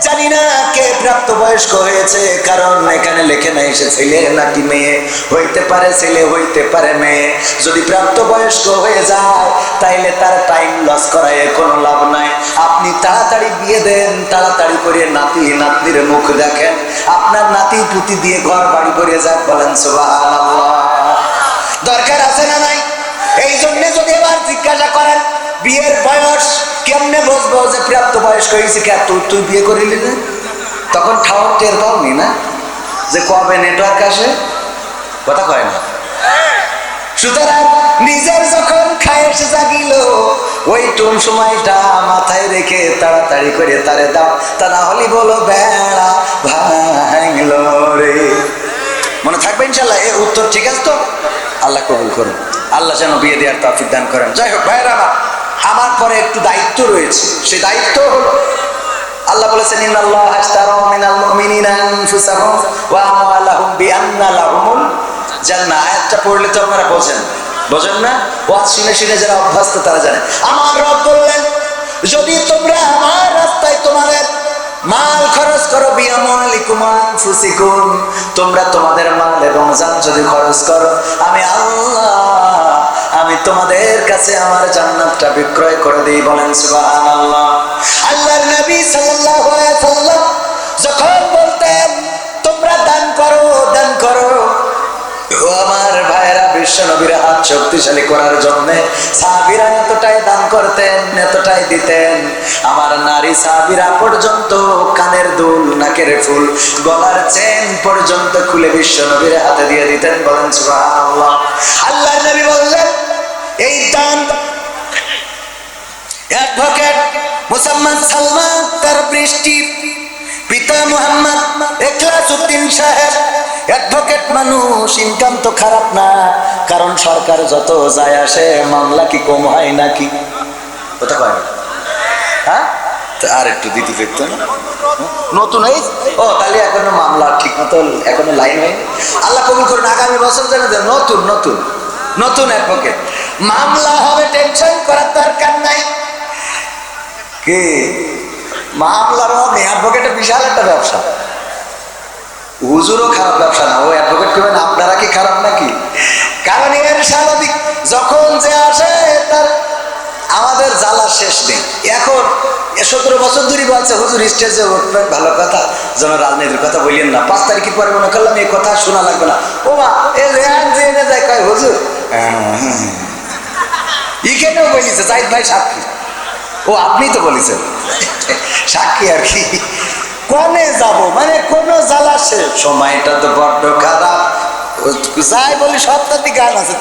জানি না কে প্রাপ্তবয়স্ক হয়েছে, কারণ এখানে লেখে নাই সে ছেলে নাকি মেয়ে, হইতে পারে ছেলে, হইতে পারে মেয়ে। যদি প্রাপ্তবয়স্ক হয়ে যায় তাইলে তার টাইম লস করায় কোনো লাভ নাই। আপনি তাড়াতাড়ি বিয়ে দেন, তাড়াতাড়ি করে নাতি নাতনির মুখ দেখেন, আপনার নাতি পুতি দিয়ে ঘর বাড়ি করে যাক, বলেন সুবহানাল্লাহ। দরকার আছে না নাই? এই জন্য যদি এবার জিজ্ঞাসা করেন বিয়ের বয়স কেমনে বুঝবো যে প্রাপ্তবয়স্ক হয়েছে, কে তুই বিয়ে করিলি না, তখন ঠাওয়ার টের পাওনি না যে কবে নেটওয়ার্ক আসে, কথা কয় না। সুতরাং নিজের যখন খায়েশ জাগিল, ওই টুম সময়টা মাথায় রেখে তাড়াতাড়ি করে তারে দাও, তা না হলে বলো বেড়া ভাঙলো রে। মনে থাকবে ইনশাল্লাহ? এর উত্তর ঠিক আছে তো? আল্লাহ কবুল করুন, আল্লাহ যেন বিয়ে দেওয়ার তৌফিক দান করেন। যাই হোক ভাইরা, আমার পরে একটু দায়িত্ব রয়েছে, সেই দায়িত্ব হলো আল্লাহ বলেছেন ইন্নাল্লাহ আশতারা মিনাল মুমিনিনা আনফুসাহুম ওয়া আমওয়ালাহুম বিআন্না লাহুমুল জান্নাহ। আয়াতটা পড়লে তো আপনারা বোঝেন না? ওয়াজ শুনে শুনে যারা অভ্যস্ত তারা জানে। আমার রব বললেন যদি তোমরা আমার রাস্তায় তোমাদের মাল খরচ করো, বিআমওয়ালিকুম আনফুসিকুম, তোমরা তোমাদের মাল এবং জান যদি খরচ করো, আমি আল্লাহ আমি তোমাদের কাছে আমার জান্নাতটা বিক্রয় করে দিই। বলেন সুবহানাল্লাহ। আল্লাহর নবী সাল্লাল্লাহু আলাইহি ওয়াসাল্লাম যখন বলতেন তোমরা দান করো দান করো, ও আমার ভাইরা, বিশ্ব নবীর হাত শক্তিশালী করার জন্য সাহাবীরা এতটাই দান করতেন, এতটাই দিতেন, আমার নারী সাহাবীরা পর্যন্ত কানের দুল, নাকের ফুল, গলার চেন পর্যন্ত খুলে বিশ্ব নবীর হাতে দিয়ে দিতেন। বলেন সুবহানাল্লাহ। আল্লাহর নবী বললেন এই দান অ্যাডভোকেট মুসাম্মাদ সালমান তার বৃষ্টি পিতা মুহাম্মদ ইখলাসউদ্দিন সাহেব অ্যাডভোকেট মানুষ, ইনকাম তো খারাপ না, কারণ সরকার যত যায় আসে মামলা কি কম হয় নাকি? কথা কয় না? হ্যাঁ, আর একটু দিতে দেখতো না নতুন এই ও তাহলে এখনো মামলা ঠিক মতো এখনো লাইন হয়নি। আল্লাহ কবুল করুন, আগামী বছর যেন নতুন নতুন নতুন অ্যাডভোকেট মামলা হবে, টেনশন করার দরকার নাই। কি মামলার হবে? অ্যাডভোকেটের বিশাল একটা ব্যবসা। হুজুরও খারাপ ব্যবসা না, ও অ্যাডভোকেট করবেন, আপনারা কি খারাপ নাকি? কারণ এর স্বাভাবিক যখন যে আসে তার আমাদের জ্বালা শেষ নেই। এখন 17 বছর ধরে বলছে হুজুর স্টেজে উঠবেন, ভালো কথা, যেন রাজনীতির কথা বললেন না। 5 তারিখের পরে মনে করলাম এই কথা শোনা লাগবে না। ও মা এ রেহান যে এনে যায় কয় হুজুর ইকেনেও বলিছে জাহিদ ভাই সাক্ষী। ও আপনি তো বলেছেন সাক্ষী আর কি, কনে যাব মানে কোনো জ্বালা শেষ। সময়টা তো বড্ড খারাপ, যাই বলি সপ্তাহে গান আছে।